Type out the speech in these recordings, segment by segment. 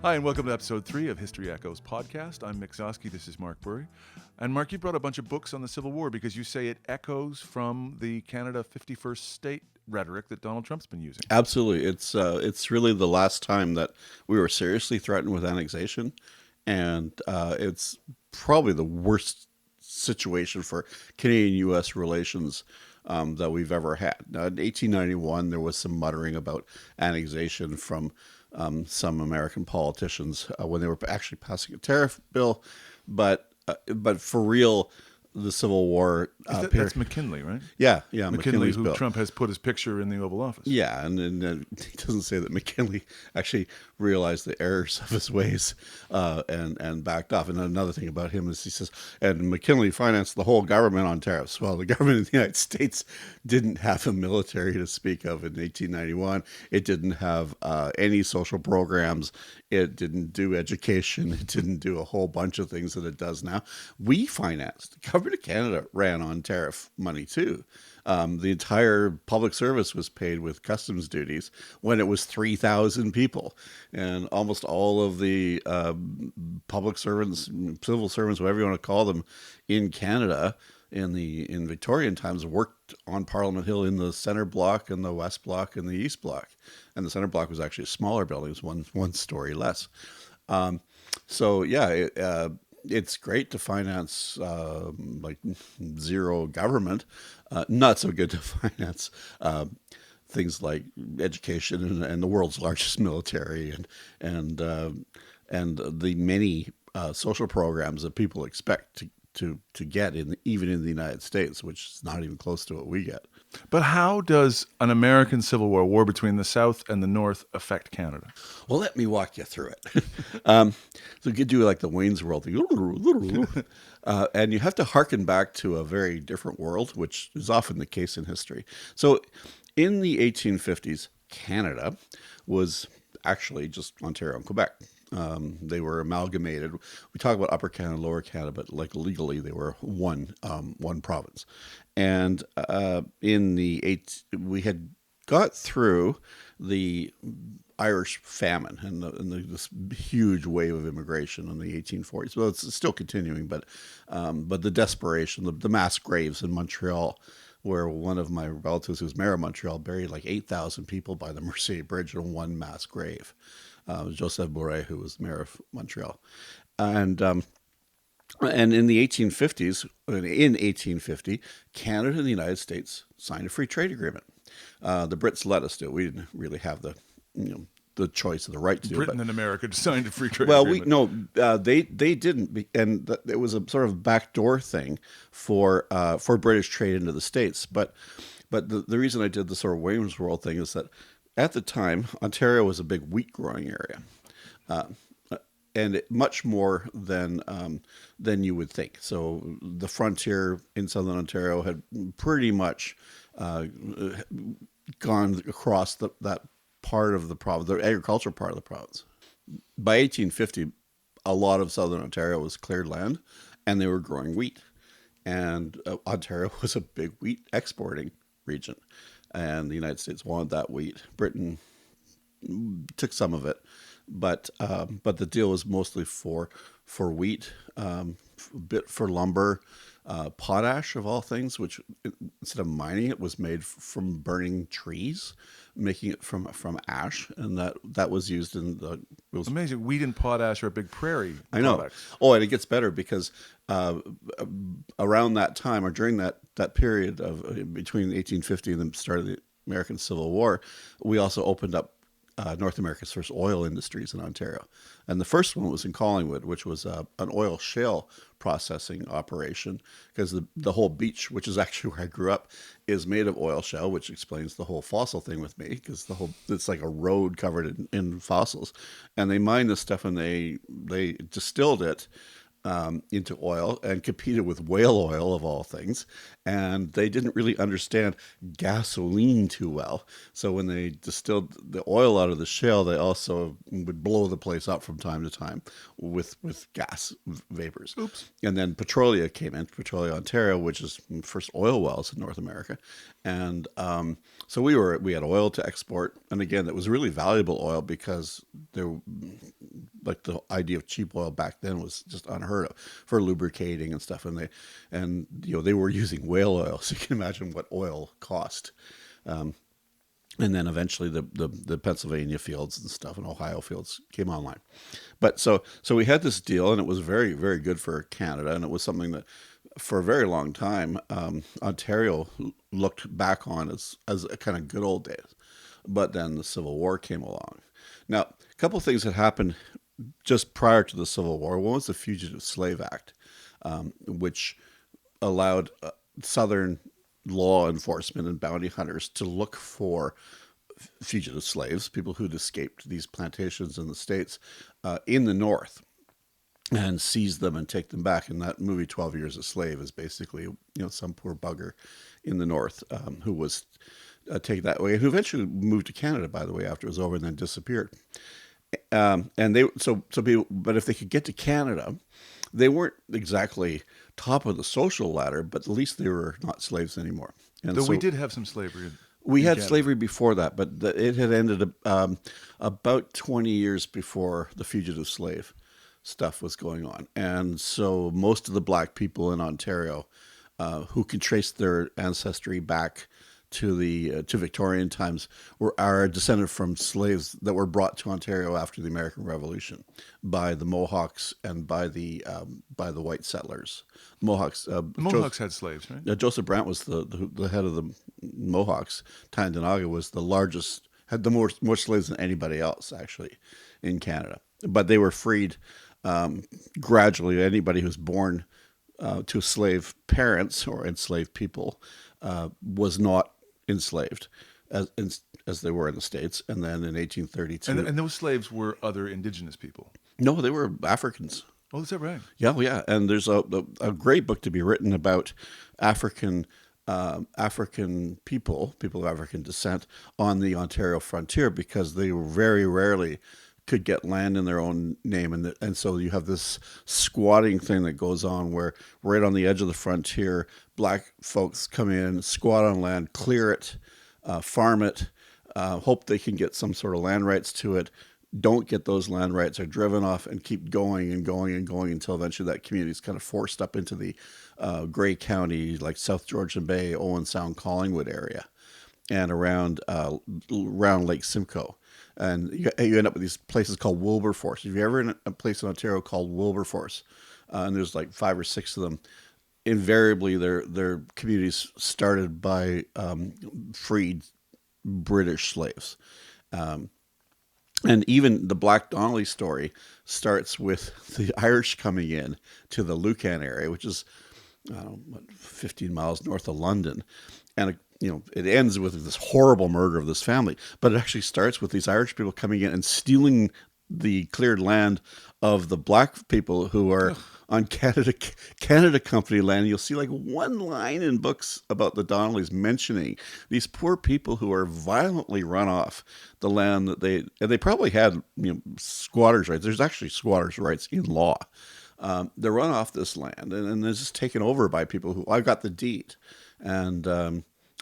Hi, and welcome to episode 3 of History Echoes podcast. I'm Mick Gzowski. This is Mark Bourrie. And Mark, you brought a bunch of books on the Civil War because you say it echoes from the Canada 51st state rhetoric that Donald Trump's been using. Absolutely. It's really the last time that we were seriously threatened with annexation, and it's probably the worst situation for Canadian-U.S. relations that we've ever had. Now, in 1891, there was some muttering about annexation from some American politicians when they were actually passing a tariff bill, but for real, the Civil War. That's McKinley, right? Yeah, McKinley, McKinley's who bill. Trump has put his picture in the Oval Office. Yeah, and he doesn't say that McKinley actually realized the errors of his ways and backed off. And another thing about him is he says, and McKinley financed the whole government on tariffs. Well, the government of the United States didn't have a military to speak of in 1891. It didn't have any social programs. It didn't do education. It didn't do a whole bunch of things that it does now. We financed. The government of Canada ran on tariff money too. The entire public service was paid with customs duties when it was 3,000 people. And almost all of the public servants, civil servants, whatever you want to call them, in Canada in Victorian times worked on Parliament Hill in the center block and the west block and the east block. And the center block was actually a smaller building, it was one story less. It's great to finance like zero government. Not so good to finance things like education and the world's largest military and the many social programs that people expect to get even in the United States, which is not even close to what we get. But how does an American Civil War between the South and the North, affect Canada? Well, let me walk you through it. So you could do like the Wayne's World thing. And you have to hearken back to a very different world, which is often the case in history. So in the 1850s, Canada was actually just Ontario and Quebec. They were amalgamated. We talk about Upper Canada, Lower Canada, but like legally they were one province. And we had got through the Irish famine and this huge wave of immigration in the 1840s. Well, it's still continuing, but the desperation, the mass graves in Montreal, where one of my relatives, who was mayor of Montreal, buried like 8,000 people by the Mercier Bridge in one mass grave. Joseph Bourrie, who was mayor of Montreal. And in the 1850s, in 1850, Canada and the United States signed a free trade agreement. The Brits let us do it. We didn't really have the choice or the right to do it. Britain and America signed a free trade agreement. They didn't, and it was a sort of backdoor thing for British trade into the States. But the reason I did the sort of Wayne's World thing is that at the time, Ontario was a big wheat growing area, and much more than you would think. So the frontier in southern Ontario had pretty much gone across that part of the province, the agricultural part of the province. By 1850, a lot of southern Ontario was cleared land, and they were growing wheat. And Ontario was a big wheat exporting region. And the United States wanted that wheat. Britain took some of it, but the deal was mostly for wheat, a bit for lumber, potash of all things, which instead of mining it was made from burning trees, making it from ash, and that was used in the. It was amazing. Wheat and potash are big prairie products. I know. Oh, and it gets better because around that time, or during that period of between 1850 and the start of the American Civil War, we also opened up North America's first oil industries in Ontario. And the first one was in Collingwood, which was an oil shale processing operation, because the whole beach, which is actually where I grew up, is made of oil shale, which explains the whole fossil thing with me, because it's like a road covered in fossils. And they mined this stuff and they distilled it into oil and competed with whale oil of all things. And they didn't really understand gasoline too well. So when they distilled the oil out of the shale, they also would blow the place up from time to time with gas vapors. Oops. And then Petrolia came in, Petrolia Ontario, which is the first oil wells in North America. And so we had oil to export. And again, it was really valuable oil because like the idea of cheap oil back then was just unheard of for lubricating and stuff. And they were using whale oil, so you can imagine what oil cost. And then eventually the Pennsylvania fields and stuff and Ohio fields came online. But so we had this deal, and it was very, very good for Canada, and it was something that for a very long time Ontario looked back on as a kind of good old days. But then the Civil War came along. Now, a couple of things that happened just prior to the Civil War. One was the Fugitive Slave Act, which allowed Southern law enforcement and bounty hunters to look for fugitive slaves, people who'd escaped these plantations in the States, in the North, and seize them and take them back. And that movie 12 Years a Slave is basically some poor bugger in the North who was taken that way, and who eventually moved to Canada, by the way, after it was over, and then disappeared. And but if they could get to Canada, they weren't exactly top of the social ladder, but at least they were not slaves anymore. And Though so we did have some slavery. we in had Canada. slavery before that, but it had ended about 20 years before the fugitive slave stuff was going on. And so most of the black people in Ontario who can trace their ancestry back to Victorian times are descended from slaves that were brought to Ontario after the American Revolution by the Mohawks and by the white settlers. Mohawks. The Mohawks had slaves, right? Joseph Brant was the head of the Mohawks. Tyendinaga was the largest, had the more slaves than anybody else actually in Canada. But they were freed gradually. Anybody who's born to slave parents or enslaved people was not enslaved as they were in the States. And then in 1832, And those slaves were other indigenous people. no, they were Africans. Oh, is that right? Yeah, well, yeah, and there's a great book to be written about African people of African descent on the Ontario frontier, because they very rarely could get land in their own name, and so you have this squatting thing that goes on where right on the edge of the frontier, black folks come in, squat on land, clear it, farm it, hope they can get some sort of land rights to it. Don't get those land rights, are driven off, and keep going and going and going until eventually that community is kind of forced up into the Grey County, like South Georgian Bay, Owen Sound, Collingwood area, and around Lake Simcoe. And you end up with these places called Wilberforce. If you're ever in a place in Ontario called Wilberforce, and there's like 5 or 6 of them, invariably they're communities started by freed British slaves. And even the Black Donnelly story starts with the Irish coming in to the Lucan area, which is 15 miles north of London. And it ends with this horrible murder of this family. But it actually starts with these Irish people coming in and stealing the cleared land of the black people who are on Canada Company land. You'll see like one line in books about the Donnellys mentioning these poor people who are violently run off the land that they probably had squatters' rights. There's actually squatters' rights in law. They're run off this land and they're just taken over by people who, I've got the deed. And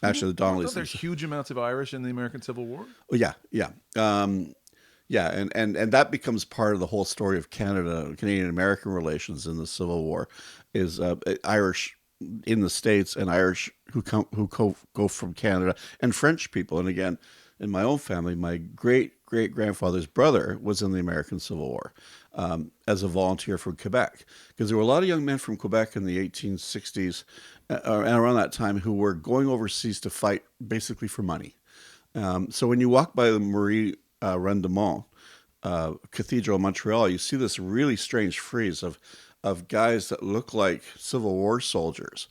actually the Donnellys. There's huge amounts of Irish in the American Civil War. Oh, yeah. Yeah, and that becomes part of the whole story of Canadian-American relations in the Civil War, is Irish in the States and Irish who go from Canada, and French people. And again, in my own family, my great-great-grandfather's brother was in the American Civil War as a volunteer from Quebec, because there were a lot of young men from Quebec in the 1860s and around that time who were going overseas to fight basically for money. So when you walk by the Marie Rendemont Cathedral in Montreal, you see this really strange frieze of guys that look like Civil War soldiers,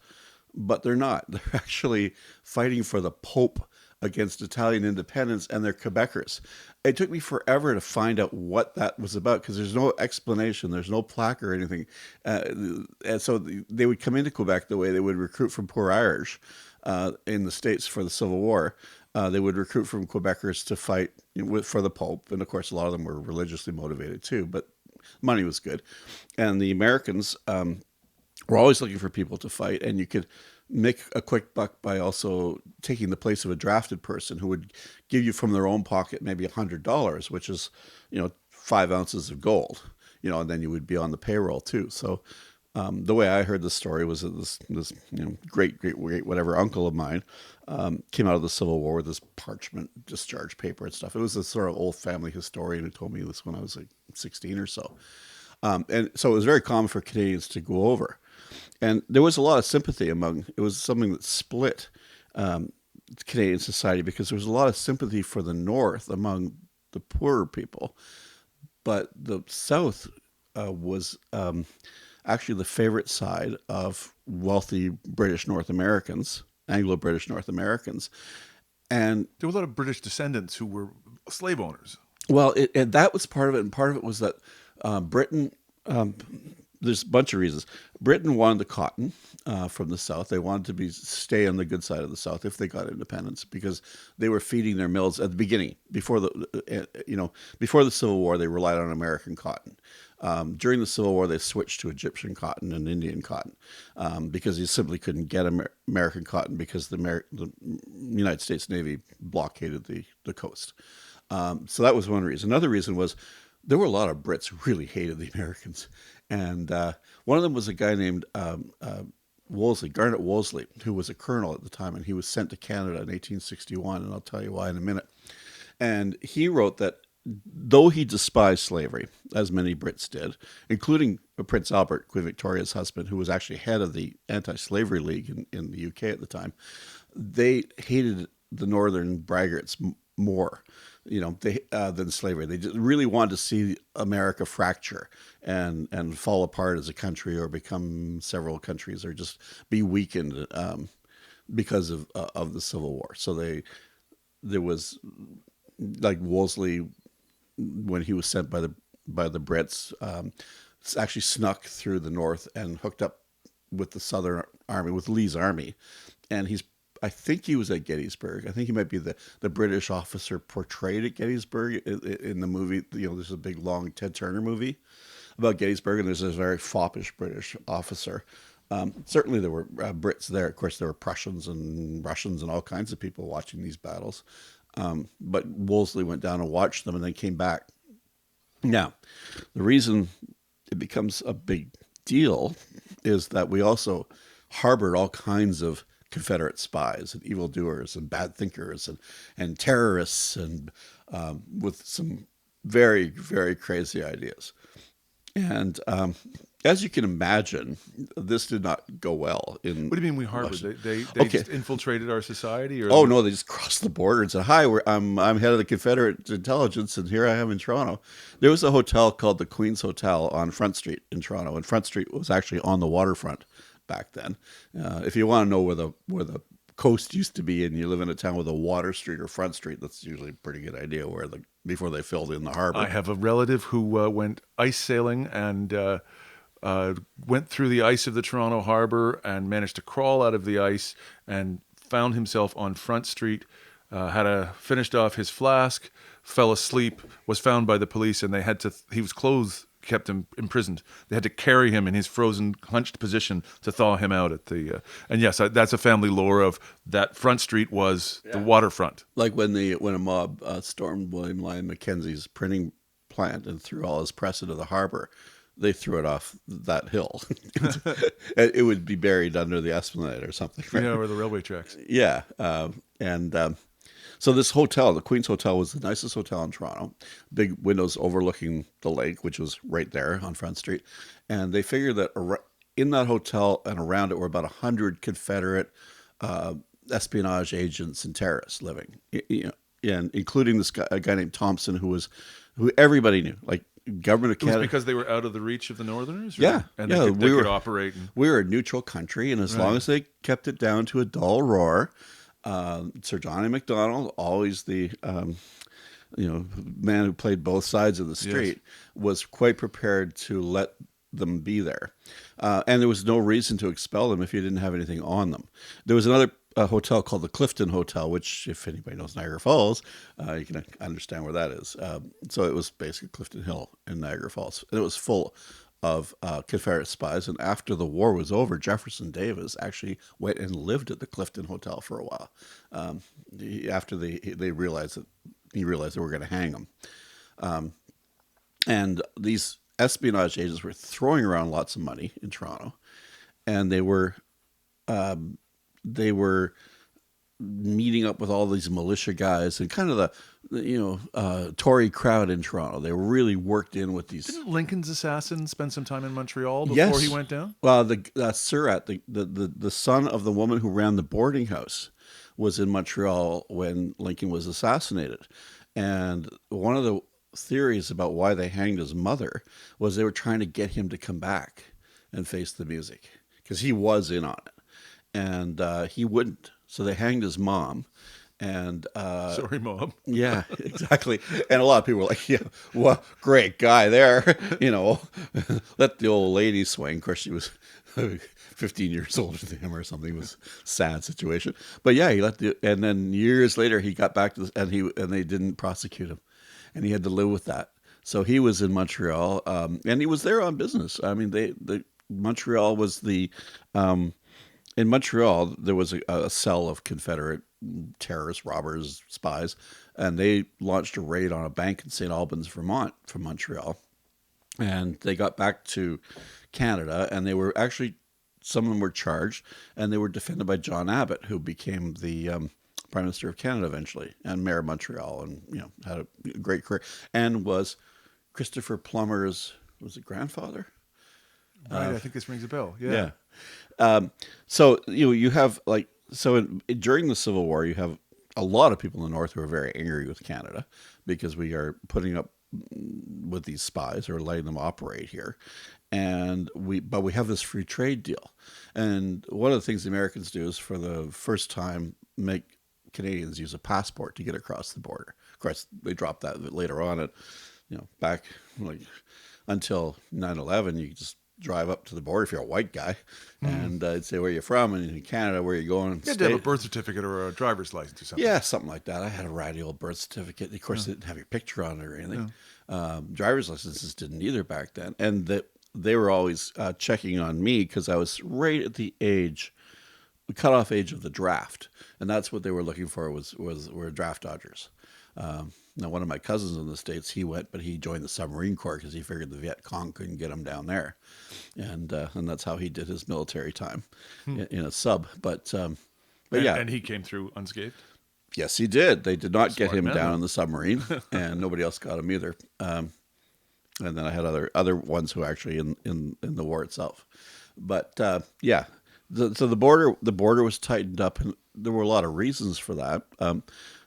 but they're not. They're actually fighting for the Pope against Italian independence, and they're Quebecers. It took me forever to find out what that was about, because there's no explanation, there's no plaque or anything. And so they would come into Quebec the way they would recruit from poor Irish in the States for the Civil War. They would recruit from Quebecers to fight for the Pope. And of course, a lot of them were religiously motivated too, but money was good. And the Americans were always looking for people to fight. And you could make a quick buck by also taking the place of a drafted person who would give you from their own pocket maybe $100, which is, 5 ounces of gold, and then you would be on the payroll too. So the way I heard the story was that this great whatever uncle of mine came out of the Civil War with this parchment discharge paper and stuff. It was a sort of old family historian who told me this when I was like 16 or so. And so it was very common for Canadians to go over. And there was a lot of sympathy it was something that split Canadian society, because there was a lot of sympathy for the North among the poorer people. But the South was actually the favorite side of wealthy British North Americans, Anglo-British North Americans. And there were a lot of British descendants who were slave owners. Well, that was part of it. And part of it was that Britain, there's a bunch of reasons. Britain wanted the cotton from the South. They wanted to stay on the good side of the South if they got independence, because they were feeding their mills at the beginning. Before the Civil War, they relied on American cotton. During the Civil War, they switched to Egyptian cotton and Indian cotton because you simply couldn't get American cotton because the United States Navy blockaded the coast. So that was one reason. Another reason was there were a lot of Brits who really hated the Americans. And one of them was a guy named Garnet Wolseley, who was a colonel at the time, and he was sent to Canada in 1861, and I'll tell you why in a minute. And he wrote that though he despised slavery, as many Brits did, including Prince Albert, Queen Victoria's husband, who was actually head of the Anti-Slavery League in the UK at the time, they hated the Northern braggarts more than slavery. They just really wanted to see America fracture and fall apart as a country, or become several countries, or just be weakened because of the Civil War. So there was, like, Wolseley, when he was sent by the Brits, actually snuck through the North and hooked up with the Southern Army, with Lee's army, and I think he was at Gettysburg. I think he might be the British officer portrayed at Gettysburg in the movie. There's a big, long Ted Turner movie about Gettysburg, and there's this very foppish British officer. Certainly there were Brits there. Of course, there were Prussians and Russians and all kinds of people watching these battles. But Wolseley went down and watched them and then came back. Now, the reason it becomes a big deal is that we also harbored all kinds of Confederate spies and evildoers and bad thinkers and terrorists, and with some very, very crazy ideas. And as you can imagine, this did not go well. What do you mean we harbored? They just infiltrated our society? Or Oh, no, they just crossed the border and said, "Hi, I'm head of the Confederate intelligence, and here I am in Toronto." There was a hotel called the Queen's Hotel on Front Street in Toronto, and Front Street was actually on the waterfront back then. If you want to know where the coast used to be, and you live in a town with a Water Street or Front Street, that's usually a pretty good idea before they filled in the harbor. I have a relative who went ice sailing and went through the ice of the Toronto harbor and managed to crawl out of the ice and found himself on Front Street, finished off his flask, fell asleep, was found by the police, and his clothes kept him imprisoned. They had to carry him in his frozen, hunched position to thaw him out at the. And yes, that's a family lore of that. Front Street was the waterfront. Like when a mob stormed William Lyon Mackenzie's printing plant and threw all his press into the harbor, they threw it off that hill. It would be buried under the Esplanade or something. Right? Or the railway tracks. Yeah, so this hotel, the Queen's Hotel, was the nicest hotel in Toronto. Big windows overlooking the lake, which was right there on Front Street. And they figured that in that hotel and around it were about 100 Confederate espionage agents and terrorists living. And including a guy named Thompson, who everybody knew, like government of Canada. It was because they were out of the reach of the Northerners? Yeah. And they could operate. We were a neutral country, and as long as they kept it down to a dull roar, Sir Johnny MacDonald, always the man who played both sides of the street, was quite prepared to let them be there. And there was no reason to expel them if you didn't have anything on them. There was another hotel called the Clifton Hotel, which, if anybody knows Niagara Falls, you can understand where that is. So it was basically Clifton Hill in Niagara Falls. And it was full of Confederate spies. And after the war was over, Jefferson Davis actually went and lived at the Clifton Hotel for a while. After he realized they were going to hang him. And these espionage agents were throwing around lots of money in Toronto, and they were meeting up with all these militia guys and kind of the Tory crowd in Toronto. They were really worked in with these. Didn't Lincoln's assassin spend some time in Montreal before he Yes. went down? Well, the Surratt, the son of the woman who ran the boarding house, was in Montreal when Lincoln was assassinated. And one of the theories about why they hanged his mother was they were trying to get him to come back and face the music because he was in on it. And he wouldn't. So they hanged his mom. And Sorry, Mom. yeah, exactly. And a lot of people were like, yeah, well, great guy there. Let the old lady swing. Of course, she was 15 years older than him or something. It was a sad situation. But yeah, and then years later, he got back to and they didn't prosecute him. And he had to live with that. So he was in Montreal, and he was there on business. I mean, Montreal was in Montreal, there was a cell of Confederate terrorists, robbers, spies, and they launched a raid on a bank in St. Albans, Vermont, from Montreal. And they got back to Canada, and they were actually, some of them were charged, and they were defended by John Abbott, who became the Prime Minister of Canada eventually, and Mayor of Montreal, and had a great career, and was Christopher Plummer's, was it grandfather? Right, I think this rings a bell. Yeah. Yeah. So you have during the Civil War, you have a lot of people in the North who are very angry with Canada because we are putting up with these spies or letting them operate here, but we have this free trade deal, and one of the things the Americans do is for the first time make Canadians use a passport to get across the border. Of course, they dropped that later on. Back until 9/11, you just drive up to the border if you're a white guy, and I'd say where you're from, and in Canada where you're going. You had to have a birth certificate or a driver's license or something. Yeah, something like that. I had a ratty old birth certificate. Of course, it didn't have your picture on it or anything. Driver's licenses didn't either back then, and they were always checking on me because I was right at the cutoff age of the draft, and that's what they were looking for were draft dodgers. Now, one of my cousins in the States, he went, but he joined the submarine corps because he figured the Viet Cong couldn't get him down there, and that's how he did his military time in a sub. But yeah, and he came through unscathed. Yes, he did. They did not get him man. down in the submarine, and nobody else got him either. And then I had other ones who were actually in the war itself. But yeah, so the border was tightened up, and there were a lot of reasons for that.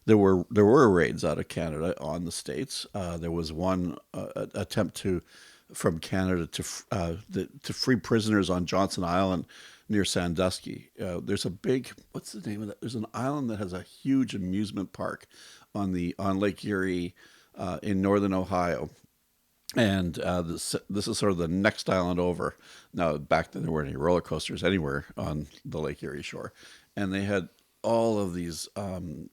There were raids out of Canada on the States. There was one attempt from Canada to free prisoners on Johnson Island near Sandusky. There's a big, what's the name of that? There's an island that has a huge amusement park on Lake Erie in northern Ohio. And this is sort of the next island over. Now, back then there weren't any roller coasters anywhere on the Lake Erie shore, and they had all of these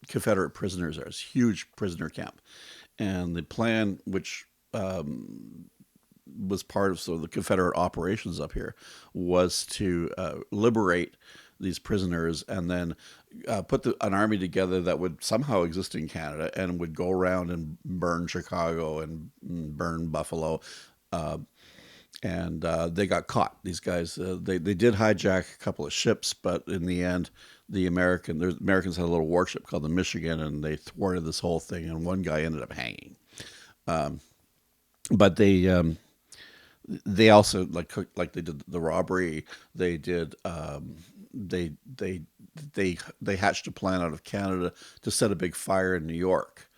Confederate prisoners. There was a huge prisoner camp, and the plan, which was part of the Confederate operations up here, was to liberate these prisoners and then put an army together that would somehow exist in Canada and would go around and burn Chicago and burn Buffalo. And they got caught. These guys, they did hijack a couple of ships, but in the end, the Americans had a little warship called the Michigan, and they thwarted this whole thing, and one guy ended up hanging. But they also like they did the robbery. They did they hatched a plan out of Canada to set a big fire in New York,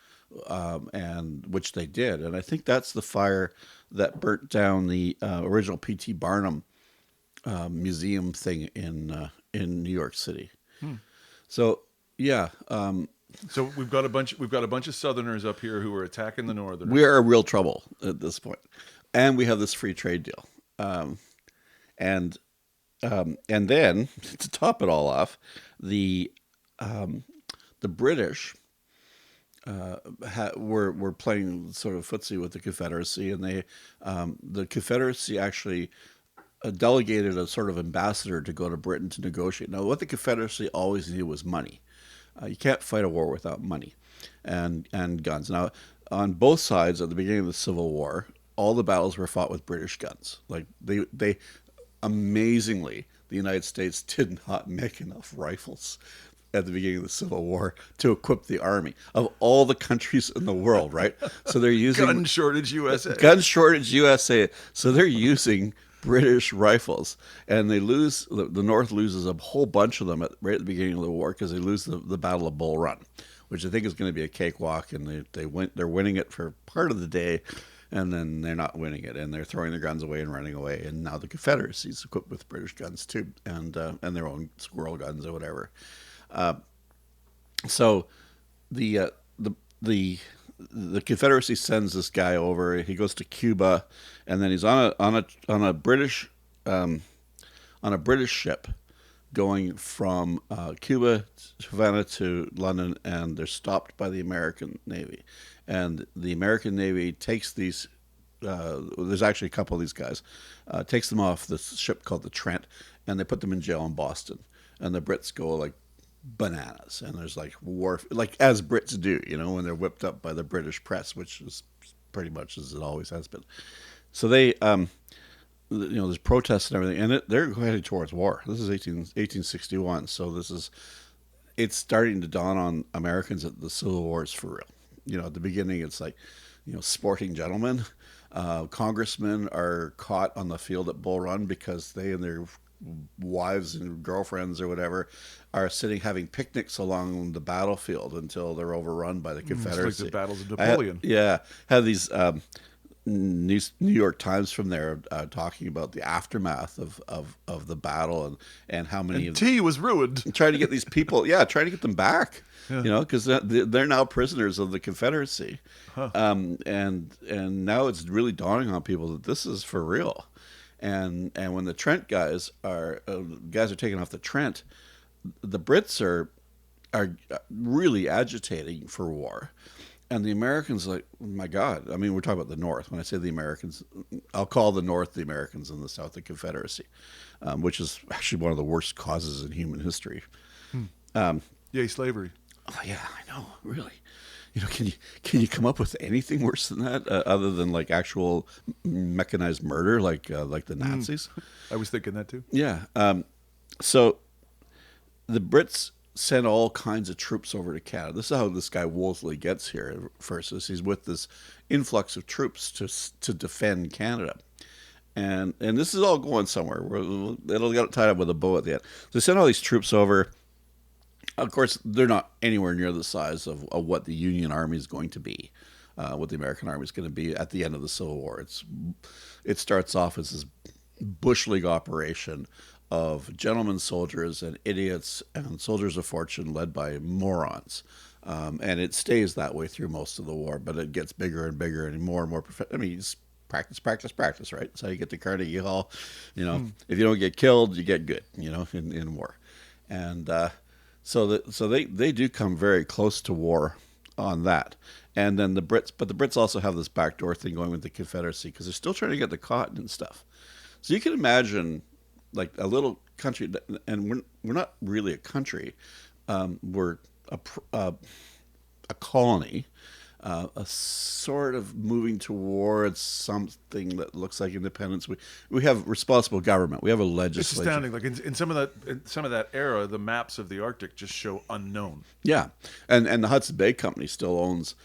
and which they did. And I think that's the fire that burnt down the original P.T. Barnum museum thing in New York City. So yeah. So we've got a bunch of Southerners up here who are attacking the Northerners. We are in real trouble at this point, and we have this free trade deal, and then to top it all off, the British were playing sort of footsie with the Confederacy, and the Confederacy actually delegated a sort of ambassador to go to Britain to negotiate. Now, what the Confederacy always needed was money. You can't fight a war without money and guns. Now, on both sides at the beginning of the Civil War, all the battles were fought with British guns. Like they amazingly, the United States did not make enough rifles at the beginning of the Civil War to equip the army of all the countries in the world, right? So they're using Gun shortage USA. gun shortage USA. So they're using British rifles, and they lose. The North loses a whole bunch of them right at the beginning of the war because they lose the Battle of Bull Run, which I think is going to be a cakewalk, and they're winning it for part of the day, and then they're not winning it, and they're throwing their guns away and running away. And now the Confederacy's equipped with British guns too, and their own squirrel guns or whatever. So the Confederacy sends this guy over. He goes to Cuba, and then he's on a British ship going from Cuba, Havana to London, and they're stopped by the American Navy. And the American Navy takes these. There's actually a couple of these guys. Takes them off this ship called the Trent, and they put them in jail in Boston. And the Brits go like bananas, and there's like war, like as Brits do, when they're whipped up by the British press, which is pretty much as it always has been. So they, there's protests and everything, and they're heading towards war. This is 1861, so it's starting to dawn on Americans that the Civil War is for real. At the beginning, it's like, sporting gentlemen, congressmen are caught on the field at Bull Run because they and their wives and girlfriends or whatever are sitting having picnics along the battlefield until they're overrun by the Confederacy. It's like the battles of Napoleon. Had these New York Times from there talking about the aftermath of the battle and how many tea was ruined. Trying to get these people, trying to get them back, because they're now prisoners of the Confederacy, and now it's really dawning on people that this is for real. And when the Trent guys are taking off the Trent, the Brits are really agitating for war, and the Americans like, oh my God. I mean, we're talking about the North. When I say the Americans, I'll call the North the Americans and the South the Confederacy, which is actually one of the worst causes in human history. Yay, slavery. Oh yeah, I know, really. Can you come up with anything worse than that, other than like actual mechanized murder, like the Nazis? I was thinking that too. Yeah. So the Brits sent all kinds of troops over to Canada. This is how this guy Wolseley gets here. First, is he's with this influx of troops to defend Canada, and this is all going somewhere. It'll get tied up with a bow at the end. So they sent all these troops over. Of course, they're not anywhere near the size of what the Union Army is going to be, what the American Army is going to be at the end of the Civil War. It starts off as this Bush League operation of gentlemen soldiers and idiots and soldiers of fortune led by morons. And it stays that way through most of the war, but it gets bigger and bigger and more. I mean, it's practice, right? That's how you get to Carnegie Hall. If you don't get killed, you get good, in war. And so they do come very close to war on that. And then the Brits also have this backdoor thing going with the Confederacy because they're still trying to get the cotton and stuff. So you can imagine like a little country, and we're not really a country. We're a colony, a sort of moving towards something that looks like independence. We have responsible government. We have a legislature. It's astounding. Like in some of that era, the maps of the Arctic just show unknown. Yeah, and the Hudson Bay Company still owns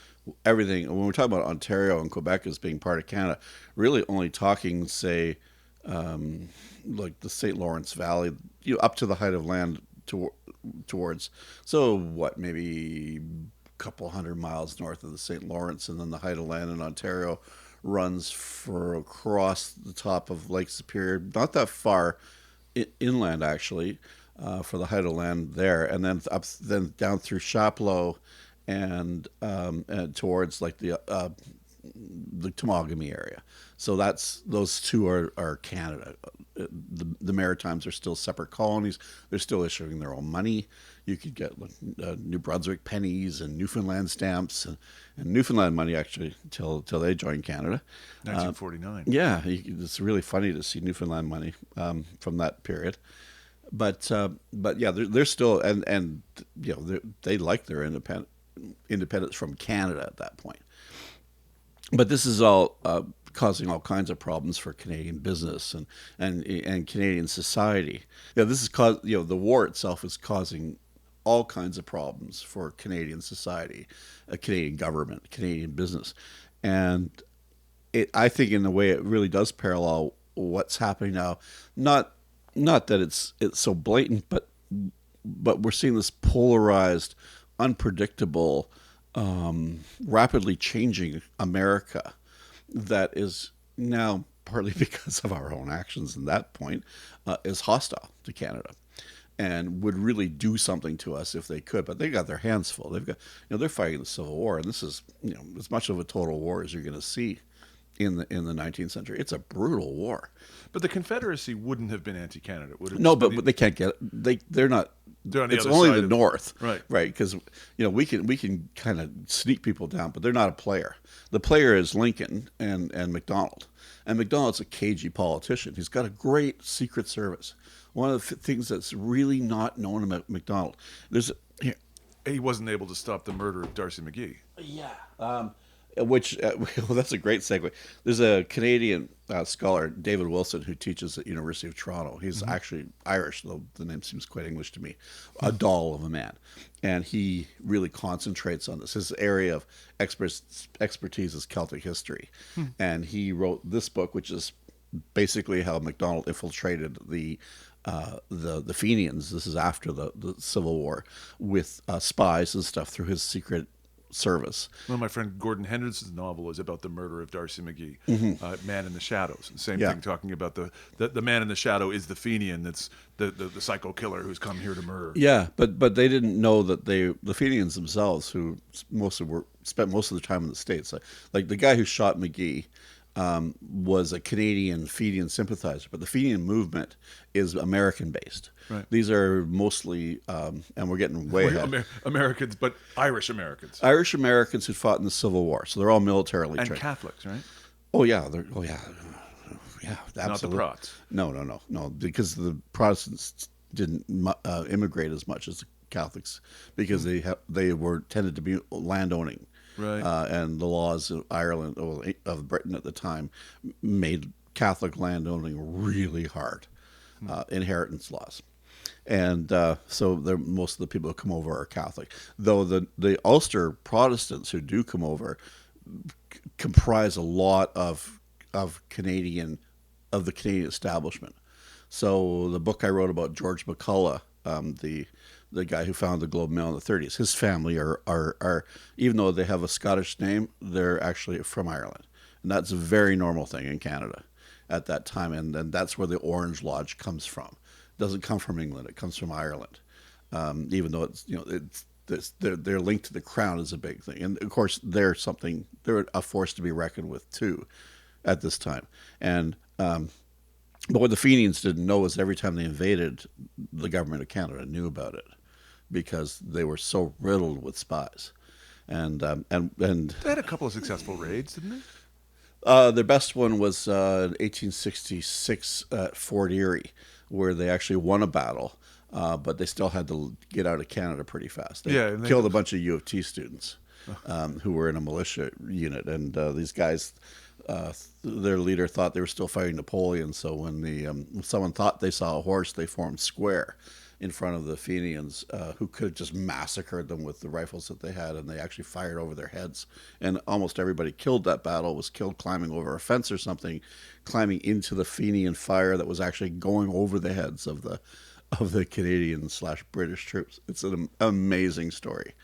everything. When we're talking about Ontario and Quebec as being part of Canada, really only talking, say, like the St. Lawrence Valley, up to the height of land towards. So what, maybe a couple hundred miles north of the St. Lawrence, and then the height of land in Ontario runs for across the top of Lake Superior, not that far inland actually, for the height of land there, and then down through Chapleau and towards like the Temagami area. So those two are Canada. The Maritimes are still separate colonies. They're still issuing their own money. You could get New Brunswick pennies and Newfoundland stamps and Newfoundland money actually until they joined Canada. 1949. Yeah, it's really funny to see Newfoundland money from that period. But yeah, they're still and they like their independence from Canada at that point. But this is all causing all kinds of problems for Canadian business and Canadian society. This is the war itself is causing all kinds of problems for Canadian society, Canadian government, Canadian business, and I think in a way it really does parallel what's happening now. Not that it's so blatant, but we're seeing this polarized, unpredictable, rapidly changing America that is now, partly because of our own actions in that point, is hostile to Canada and would really do something to us if they could. But they got their hands full. They've got, they're fighting the Civil War, and this is, as much of a total war as you're going to see in the 19th century. It's a brutal war. But the Confederacy wouldn't have been anti-Canada, would it? No, but they can't get it. They're not. They're on the it's other only side the North, right? Because we can kind of sneak people down, but they're not a player. The player is Lincoln and MacDonald, and MacDonald's a cagey politician. He's got a great secret service. One of the things that's really not known about MacDonald, he wasn't able to stop the murder of D'Arcy McGee. Yeah. Which, well, that's a great segue. There's a Canadian scholar, David Wilson, who teaches at University of Toronto. He's actually Irish, though the name seems quite English to me. A doll of a man. And he really concentrates on this. His area of expertise is Celtic history. And he wrote this book, which is basically how MacDonald infiltrated the Fenians. This is after the Civil War, with spies and stuff through his secret service. One of my friend Gordon Henderson's novel is about the murder of D'Arcy McGee, Man in the Shadows. Same thing, talking about the man in the shadow is the Fenian. That's the psycho killer who's come here to murder. Yeah, but they didn't know that the Fenians themselves, who spent most of the time in the States, like the guy who shot McGee, was a Canadian Fenian sympathizer, but the Fenian movement is American-based. Right. These are mostly, and we're getting way ahead. Americans, but Irish Americans. Irish Americans who fought in the Civil War, so they're all militarily and trained. Catholics, right? Oh yeah, yeah, absolutely. Not the Prots. No, because the Protestants didn't immigrate as much as the Catholics, because they were tended to be landowning. Right. And the laws of Ireland, or of Britain at the time, made Catholic landowning really hard, inheritance laws. And so most of the people who come over are Catholic. Though the Ulster Protestants who do come over comprise a lot of the Canadian establishment. So the book I wrote about George McCullough, the guy who founded the Globe Mail in the 30s, his family are even though they have a Scottish name, they're actually from Ireland. And that's a very normal thing in Canada at that time. And that's where the Orange Lodge comes from. It doesn't come from England, it comes from Ireland. Even though they're linked to the crown is a big thing. And of course, they're a force to be reckoned with too at this time. And but what the Fenians didn't know is every time they invaded, the government of Canada knew about it, because they were so riddled with spies. And they had a couple of successful raids, didn't they? Their best one was in 1866 at Fort Erie, where they actually won a battle, but they still had to get out of Canada pretty fast. They killed a bunch of U of T students who were in a militia unit, and these guys, their leader thought they were still fighting Napoleon, so when someone thought they saw a horse, they formed square in front of the Fenians, who could have just massacred them with the rifles that they had, and they actually fired over their heads. And almost everybody killed that battle was killed climbing over a fence or something, climbing into the Fenian fire that was actually going over the heads of the Canadian/British troops. It's an amazing story.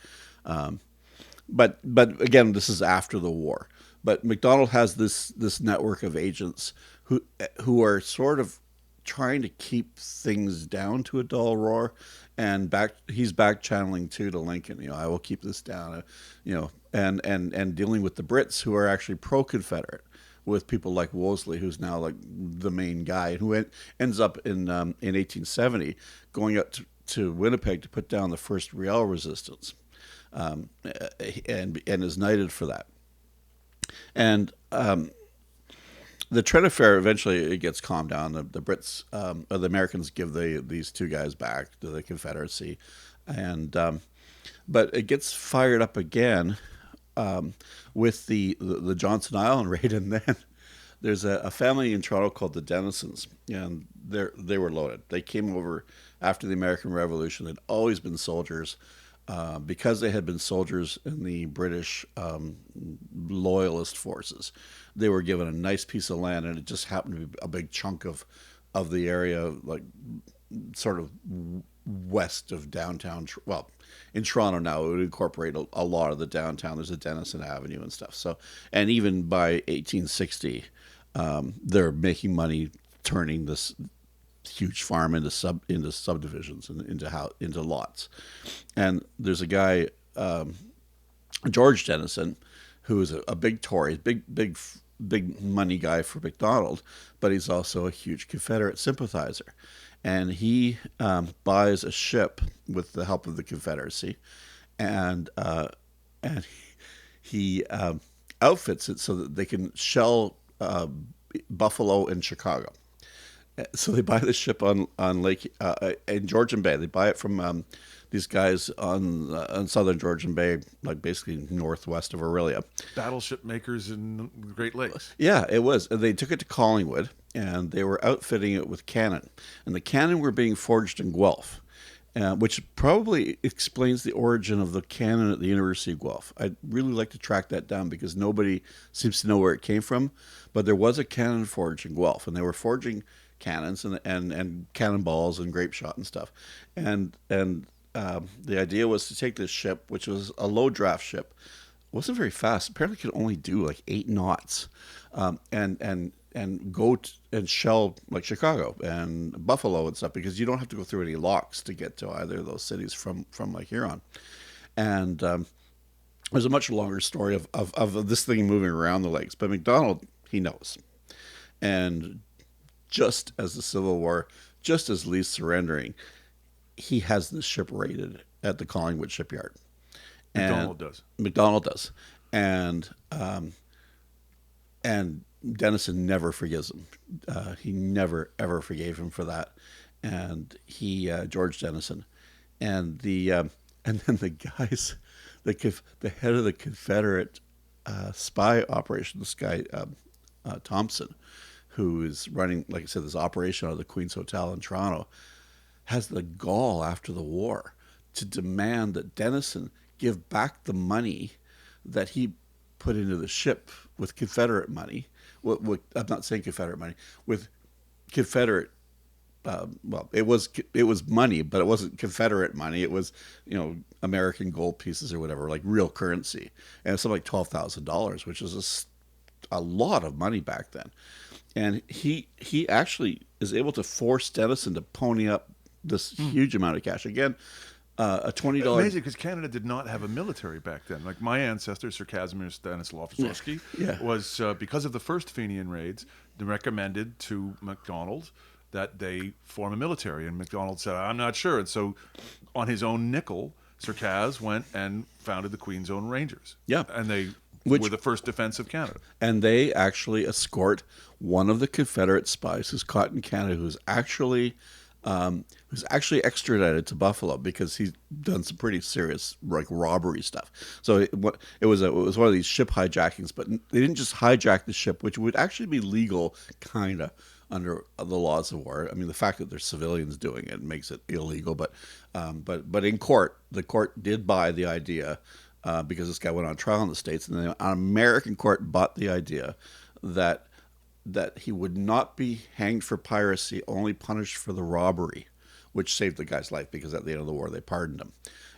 But again, this is after the war. But MacDonald has this network of agents who are sort of trying to keep things down to a dull roar, and he's back channeling too to Lincoln. I will keep this down. And dealing with the Brits, who are actually pro-Confederate, with people like Wolseley, who's now like the main guy, who ends up in 1870 going up to Winnipeg to put down the first Riel resistance, and is knighted for that. And the Trent affair, eventually it gets calmed down. The Brits, or the Americans, give these two guys back to the Confederacy, and but it gets fired up again with the Johnson Island raid, and then there's a family in Toronto called the Denisons, and they were loaded. They came over after the American Revolution. They'd always been soldiers. Because they had been soldiers in the British loyalist forces, they were given a nice piece of land, and it just happened to be a big chunk of the area, like sort of west of downtown. Well, in Toronto now, it would incorporate a lot of the downtown. There's a Denison Avenue and stuff. So, and even by 1860, they're making money turning this huge farm into subdivisions and into lots. And there's a guy, George Denison, who is a big Tory, big money guy for MacDonald, but he's also a huge Confederate sympathizer. And he buys a ship with the help of the Confederacy, and he outfits it so that they can shell Buffalo and Chicago. So they buy the ship on Lake in Georgian Bay. They buy it from these guys on southern Georgian Bay, like basically northwest of Orillia. Battleship makers in the Great Lakes. Yeah, it was. They took it to Collingwood, and they were outfitting it with cannon. And the cannon were being forged in Guelph, which probably explains the origin of the cannon at the University of Guelph. I'd really like to track that down because nobody seems to know where it came from. But there was a cannon forge in Guelph, and they were forging cannons and cannonballs and grape shot and stuff. And the idea was to take this ship, which was a low draft ship, wasn't very fast. Apparently, could only do like 8 knots, and go and shell like Chicago and Buffalo and stuff, because you don't have to go through any locks to get to either of those cities from Lake Huron. And there's a much longer story of this thing moving around the lakes. But MacDonald, he knows, and just as the Civil War, just as Lee's surrendering, he has this ship raided at the Collingwood shipyard. MacDonald does. And Denison never forgives him. He never, ever forgave him for that. And George Denison. And then the guys, the head of the Confederate spy operation, this guy, Thompson, who is running, like I said, this operation out of the Queen's Hotel in Toronto, has the gall after the war to demand that Denison give back the money that he put into the ship with Confederate money. I'm not saying Confederate money, with Confederate. Well, it was money, but it wasn't Confederate money. It was, American gold pieces or whatever, like real currency, and it's something like $12,000, which is a lot of money back then. And he actually is able to force Denison to pony up this huge amount of cash. Again, a $20. Amazing, because Canada did not have a military back then. Like my ancestor, Sir Casimir Stanislav Gzowski, was because of the first Fenian raids, recommended to MacDonald that they form a military, and MacDonald said, "I'm not sure." And so, on his own nickel, Sir Kaz went and founded the Queen's Own Rangers. Yeah, and they were the first defense of Canada. And they actually escort one of the Confederate spies who's caught in Canada, who's actually extradited to Buffalo because he's done some pretty serious like robbery stuff. So it was one of these ship hijackings, but they didn't just hijack the ship, which would actually be legal, kind of, under the laws of war. I mean, the fact that there's civilians doing it makes it illegal, but in court, the court did buy the idea. Because this guy went on trial in the States, and then an American court bought the idea that he would not be hanged for piracy, only punished for the robbery, which saved the guy's life, because at the end of the war they pardoned him.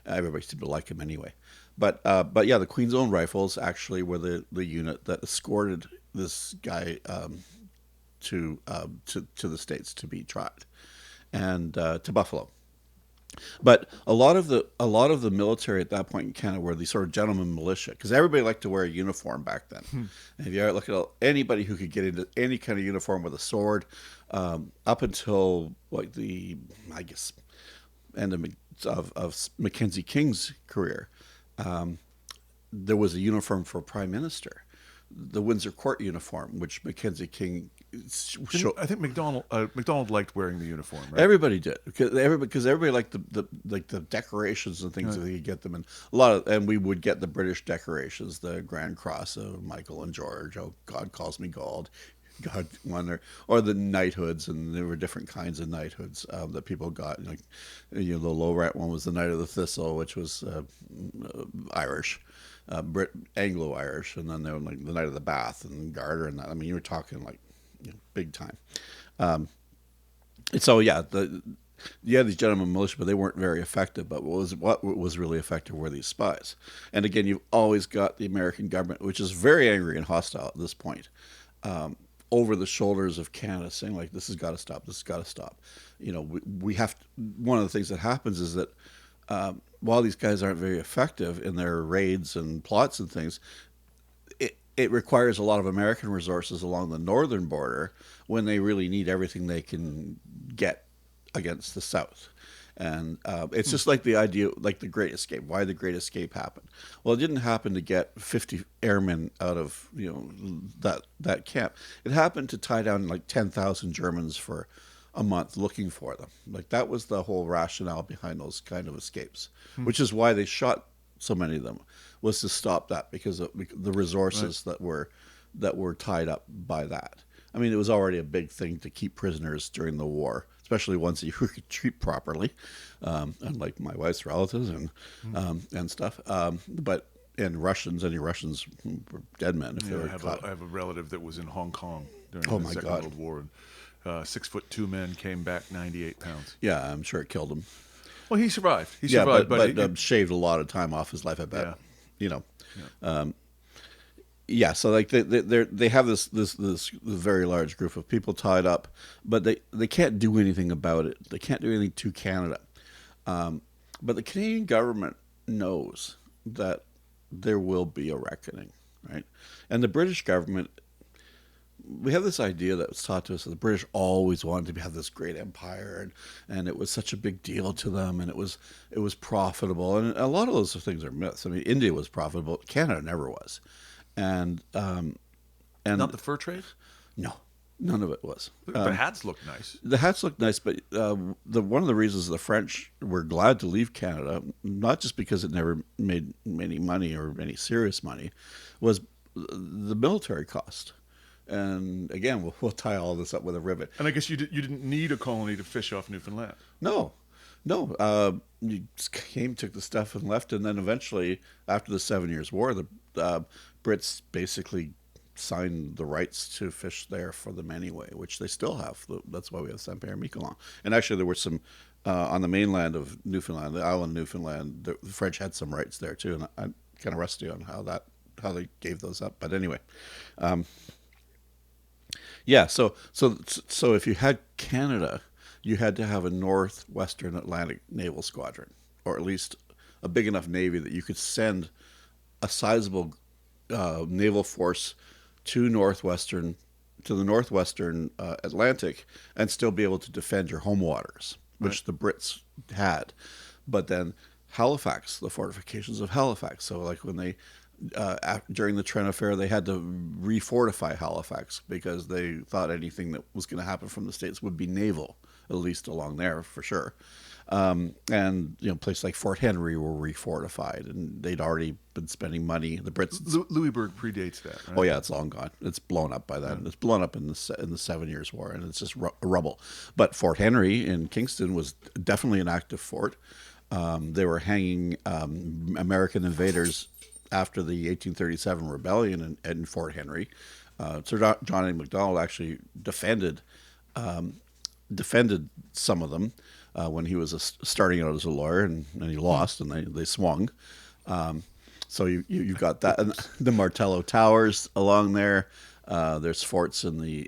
Everybody seemed to like him anyway. But yeah, the Queen's Own Rifles actually were the unit that escorted this guy to the States to be tried, and to Buffalo. But a lot of the military at that point in Canada were the sort of gentleman militia, because everybody liked to wear a uniform back then. And if you look at anybody who could get into any kind of uniform with a sword, up until like the, I guess, end of Mackenzie King's career, there was a uniform for a prime minister, the Windsor Court uniform, which Mackenzie King. I think MacDonald liked wearing the uniform. Right? Everybody did, because everybody liked the decorations and things that they could get them, and we would get the British decorations, the Grand Cross of Michael and George. Oh, God calls me gold. got one or the knighthoods, and there were different kinds of knighthoods that people got. Like, the low rank one was the Knight of the Thistle, which was Irish, Anglo-Irish, and then there were like the Knight of the Bath and Garter, and that. I mean, you were talking like big time. And so yeah, these gentlemen militia, but they weren't very effective. But what was really effective were these spies. And again, you've always got the American government, which is very angry and hostile at this point, over the shoulders of Canada, saying like, "This has got to stop. This has got to stop." We have to, one of the things that happens is that while these guys aren't very effective in their raids and plots and things, it requires a lot of American resources along the northern border when they really need everything they can get against the South. And it's just like the idea, like the Great Escape. Why the Great Escape happened? Well, it didn't happen to get 50 airmen out of that camp. It happened to tie down like 10,000 Germans for a month looking for them. Like that was the whole rationale behind those kind of escapes, which is why they shot so many of them, was to stop that because of the resources that were tied up by that. I mean, it was already a big thing to keep prisoners during the war, especially ones that you could treat properly, unlike my wife's relatives and stuff. But any Russians were dead men if they were caught. I have a relative that was in Hong Kong during the Second World War. And, 6'2" men came back 98 pounds. Yeah, I'm sure it killed him. Well, he survived. But shaved a lot of time off his life, I bet. Yeah. So like they have this very large group of people tied up, but they can't do anything about it. They can't do anything to Canada. But the Canadian government knows that there will be a reckoning, right? And the British government, we have this idea that was taught to us that the British always wanted to have this great empire, and it was such a big deal to them, and it was profitable, and a lot of those things are myths. I mean, India was profitable, Canada never was, and not the fur trade. No, none of it was. The hats look nice. The hats look nice, but one of the reasons the French were glad to leave Canada, not just because it never made any money or any serious money, was the military cost. And again, we'll tie all this up with a rivet. And I guess you didn't need a colony to fish off Newfoundland. No. You just came, took the stuff, and left. And then eventually, after the 7 Years' War, the Brits basically signed the rights to fish there for them anyway, which they still have. That's why we have Saint Pierre and Miquelon. And actually, there were some on the mainland of Newfoundland, the island of Newfoundland. The French had some rights there too, and I'm kind of rusty on how they gave those up. But anyway. Yeah, so if you had Canada, you had to have a northwestern Atlantic naval squadron, or at least a big enough navy that you could send a sizable naval force to the northwestern Atlantic and still be able to defend your home waters, which the Brits had. But then Halifax, the fortifications of Halifax. So like when they during the Trent Affair, they had to refortify Halifax because they thought anything that was going to happen from the States would be naval, at least along there for sure. And places like Fort Henry were refortified, and they'd already been spending money. The Brits. Louisbourg predates that, right? Oh yeah, it's long gone. It's blown up by then. It's blown up in the 7 Years' War, and it's just rubble. But Fort Henry in Kingston was definitely an active fort. They were hanging American invaders after the 1837 rebellion in Fort Henry. Sir John A. Macdonald actually defended some of them when he was starting out as a lawyer, and he lost, and they swung. So you've got that, and the Martello Towers along there. There's forts in the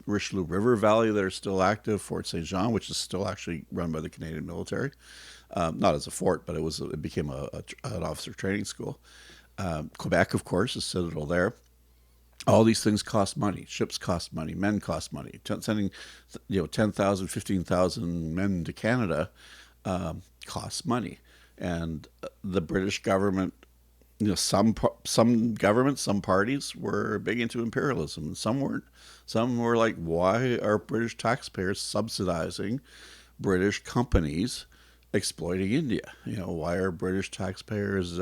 Richelieu River Valley that are still active. Fort St. Jean, which is still actually run by the Canadian military. Not as a fort, but it became an officer training school. Quebec, of course, is citadel there. All these things cost money. Ships cost money. Men cost money. Sending 10,000, 15,000 men to Canada costs money. And the British government, some governments, some parties were big into imperialism, and some weren't. Some were like, why are British taxpayers subsidizing British companies exploiting India? Why are British taxpayers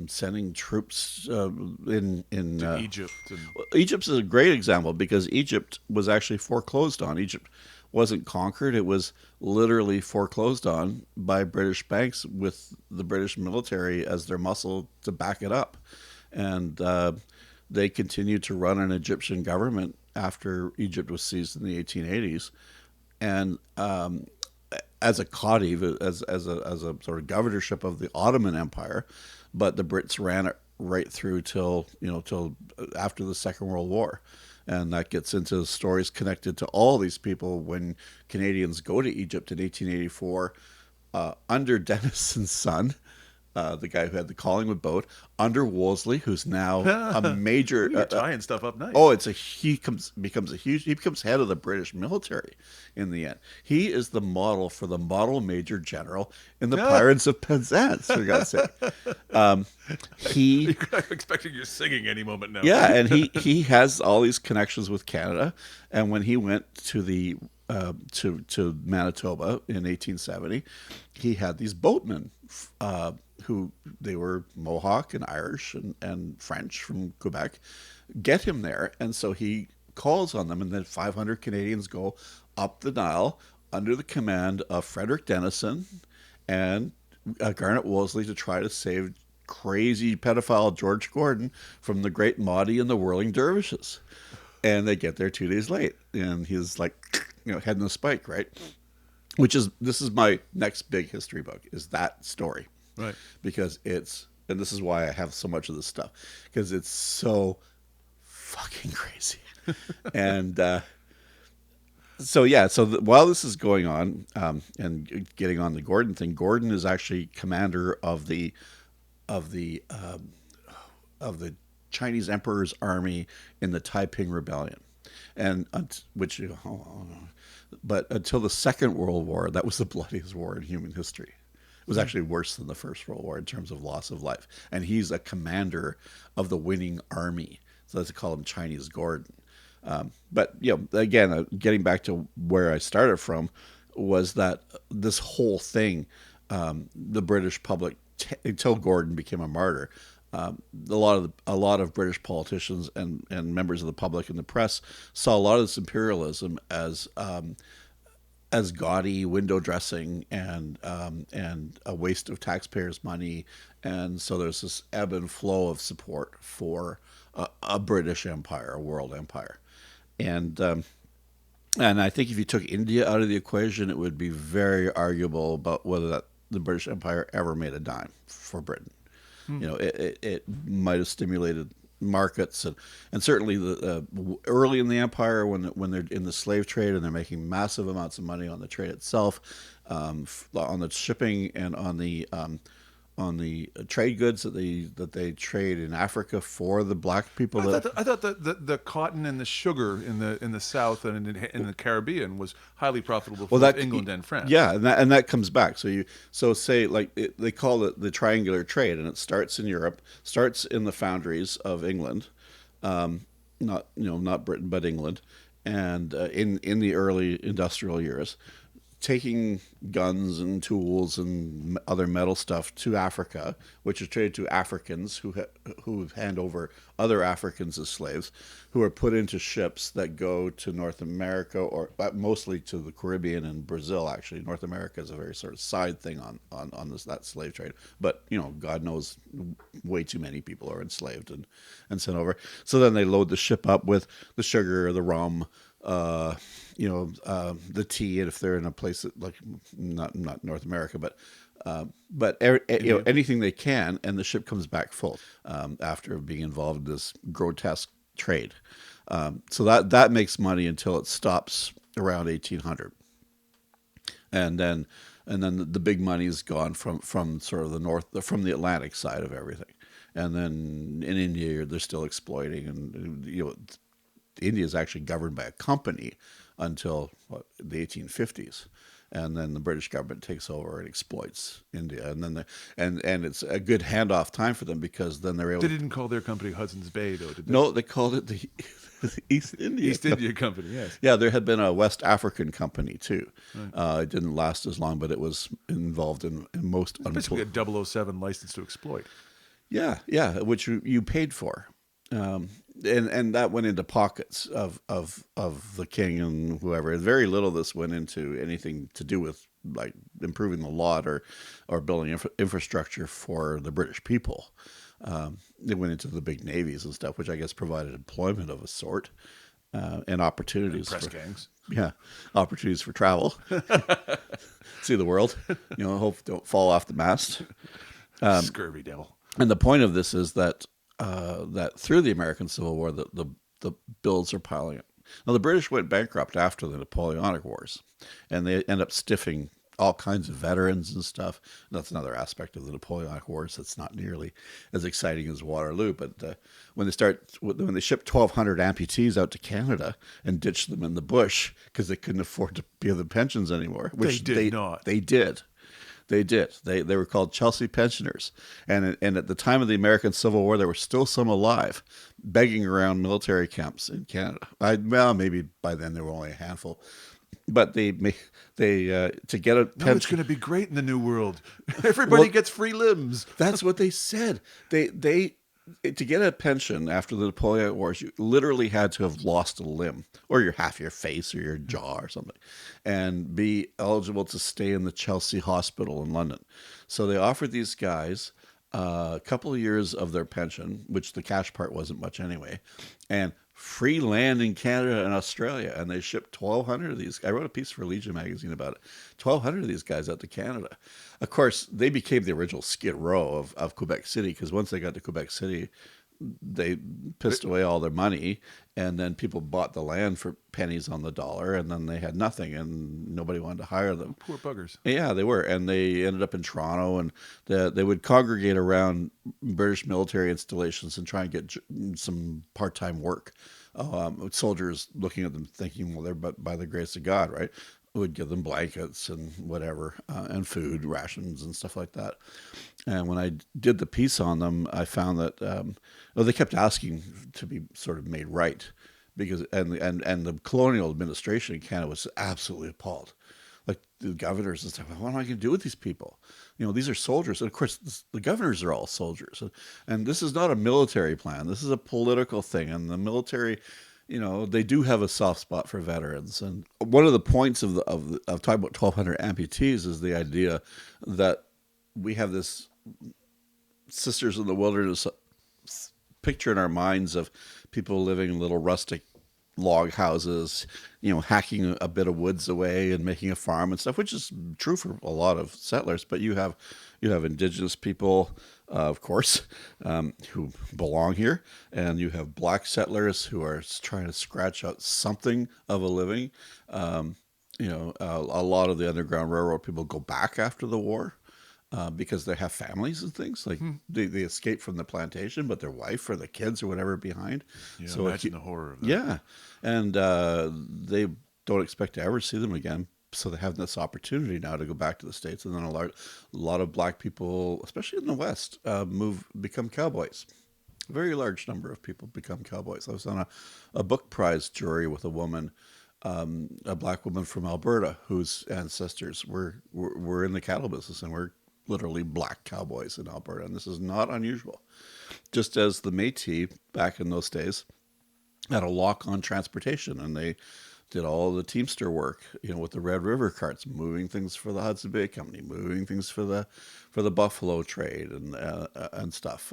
sending troops in To Egypt and Egypt is a great example because Egypt was actually foreclosed on. Egypt wasn't conquered; it was literally foreclosed on by British banks with the British military as their muscle to back it up, and they continued to run an Egyptian government after Egypt was seized in the 1880s, and as a Khedive, as a sort of governorship of the Ottoman Empire, but the Brits ran it right through till after the Second World War, and that gets into stories connected to all these people when Canadians go to Egypt in 1884 under Denison's son. The guy who had the Collingwood boat under Wolseley, who's now a major. you're tying stuff up nice. Oh, he becomes head of the British military in the end. He is the model for the model major general in the Pirates of Penzance, for God's sake. I'm expecting you're singing any moment now. Yeah, and he has all these connections with Canada, and when he went to the to Manitoba in 1870, he had these boatmen who they were Mohawk and Irish and French from Quebec, get him there. And so he calls on them, and then 500 Canadians go up the Nile under the command of Frederick Denison and Garnet Wolseley to try to save crazy pedophile George Gordon from the Great Mahdi and the Whirling Dervishes. And they get there 2 days late, and he's like, head in the spike, right? This is my next big history book, is that story. Right. Because and this is why I have so much of this stuff, because it's so fucking crazy. And while this is going on, and getting on the Gordon thing, Gordon is actually commander of the Chinese Emperor's army in the Taiping Rebellion, and but until the Second World War, that was the bloodiest war in human history. It was actually worse than the First World War in terms of loss of life. And he's a commander of the winning army. So let's call him Chinese Gordon. But, again, getting back to where I started from, was that this whole thing, the British public, until Gordon became a martyr, a lot of British politicians and members of the public and the press saw a lot of this imperialism as gaudy window dressing and a waste of taxpayers' money, and so there's this ebb and flow of support for a British empire, a world empire, and I think if you took India out of the equation, it would be very arguable about whether the British Empire ever made a dime for Britain. It might have stimulated markets, and certainly early in the empire when they're in the slave trade and they're making massive amounts of money on the trade itself, on the shipping and on the trade goods that they trade in Africa for the black people. I thought that the cotton and the sugar in the South and in the Caribbean was highly profitable for England and France. Yeah, and that comes back. So say like they call it the triangular trade, and it starts in Europe, starts in the foundries of England, not Britain but England, and in the early industrial years, taking guns and tools and other metal stuff to Africa, which is traded to Africans who hand over other Africans as slaves, who are put into ships that go to North America, or mostly to the Caribbean and Brazil. Actually, North America is a very sort of side thing on that slave trade. But God knows, way too many people are enslaved and sent over. So then they load the ship up with the sugar, the rum, the tea, and if they're in a place that, like not North America, but anything they can, and the ship comes back full after being involved in this grotesque trade. So that makes money until it stops around 1800, and then the big money is gone from sort of the north, from the Atlantic side of everything, and then in India they're still exploiting, and India is actually governed by a company until the 1850s, and then the British government takes over and exploits India, and then and it's a good handoff time for them, because then they're able. They didn't call their company Hudson's Bay, though, did they? No, they called it the East India Company. Yes. Yeah, there had been a West African company too. Right. It didn't last as long, but it was involved in most. It's basically a 007 license to exploit. Yeah, which you paid for, um, and that went into pockets of the king and whoever. Very little of this went into anything to do with like improving the lot or building infrastructure for the British people. It went into the big navies and stuff, which I guess provided employment of a sort, and And opportunities press for gangs. opportunities for travel, see the world. Hope don't fall off the mast. Scurvy devil. And the point of this is that that through the American Civil War, the bills are piling up. Now, the British went bankrupt after the Napoleonic Wars, and they end up stiffing all kinds of veterans and stuff. That's another aspect of the Napoleonic Wars that's not nearly as exciting as Waterloo. But when they shipped 1,200 amputees out to Canada and ditched them in the bush because they couldn't afford to pay the pensions anymore, which They did not. They did. They did. They were called Chelsea pensioners, and at the time of the American Civil War, there were still some alive, begging around military camps in Canada. Maybe by then there were only a handful, but they to get a No, it's going to be great in the New World. Everybody gets free limbs. That's what they said. They to get a pension after the Napoleonic Wars, you literally had to have lost a limb or half your face or your jaw or something, and be eligible to stay in the Chelsea Hospital in London. So they offered these guys a couple of years of their pension, which the cash part wasn't much anyway, and free land in Canada and Australia. And they shipped 1,200 of these. I wrote a piece for Legion magazine about it. 1,200 of these guys out to Canada. Of course, they became the original Skid Row of Quebec City, because once they got to Quebec City, they pissed away all their money, and then people bought the land for pennies on the dollar, and then they had nothing, and nobody wanted to hire them. Poor buggers. Yeah, they were, and they ended up in Toronto, and they would congregate around British military installations and try and get some part-time work. Soldiers looking at them thinking, well, they're but by the grace of God, right? Would give them blankets and whatever, and food rations and stuff like that. And when I did the piece on them, I found that they kept asking to be sort of made right, because and the colonial administration in Canada was absolutely appalled. Like the governors and stuff, what am I going to do with these people? These are soldiers, and of course the governors are all soldiers. And this is not a military plan. This is a political thing, and the military. They do have a soft spot for veterans, and one of the points of talking about 1,200 amputees is the idea that we have this Sisters in the Wilderness picture in our minds of people living in little rustic log houses, hacking a bit of woods away and making a farm and stuff, which is true for a lot of settlers. But you have indigenous people, of course, who belong here, and you have black settlers who are trying to scratch out something of a living. A lot of the Underground Railroad people go back after the war. Because they have families and things, like they escape from the plantation, but their wife or the kids or whatever behind. Yeah, so imagine the horror of that. Yeah, and they don't expect to ever see them again. So they have this opportunity now to go back to the States, and then a lot of black people, especially in the West, become cowboys. A very large number of people become cowboys. I was on a book prize jury with a woman, a black woman from Alberta, whose ancestors were in the cattle business and were literally black cowboys in Alberta, and this is not unusual. Just as the Métis back in those days had a lock on transportation, and they did all the Teamster work, with the Red River carts, moving things for the Hudson Bay Company, moving things for the buffalo trade and stuff,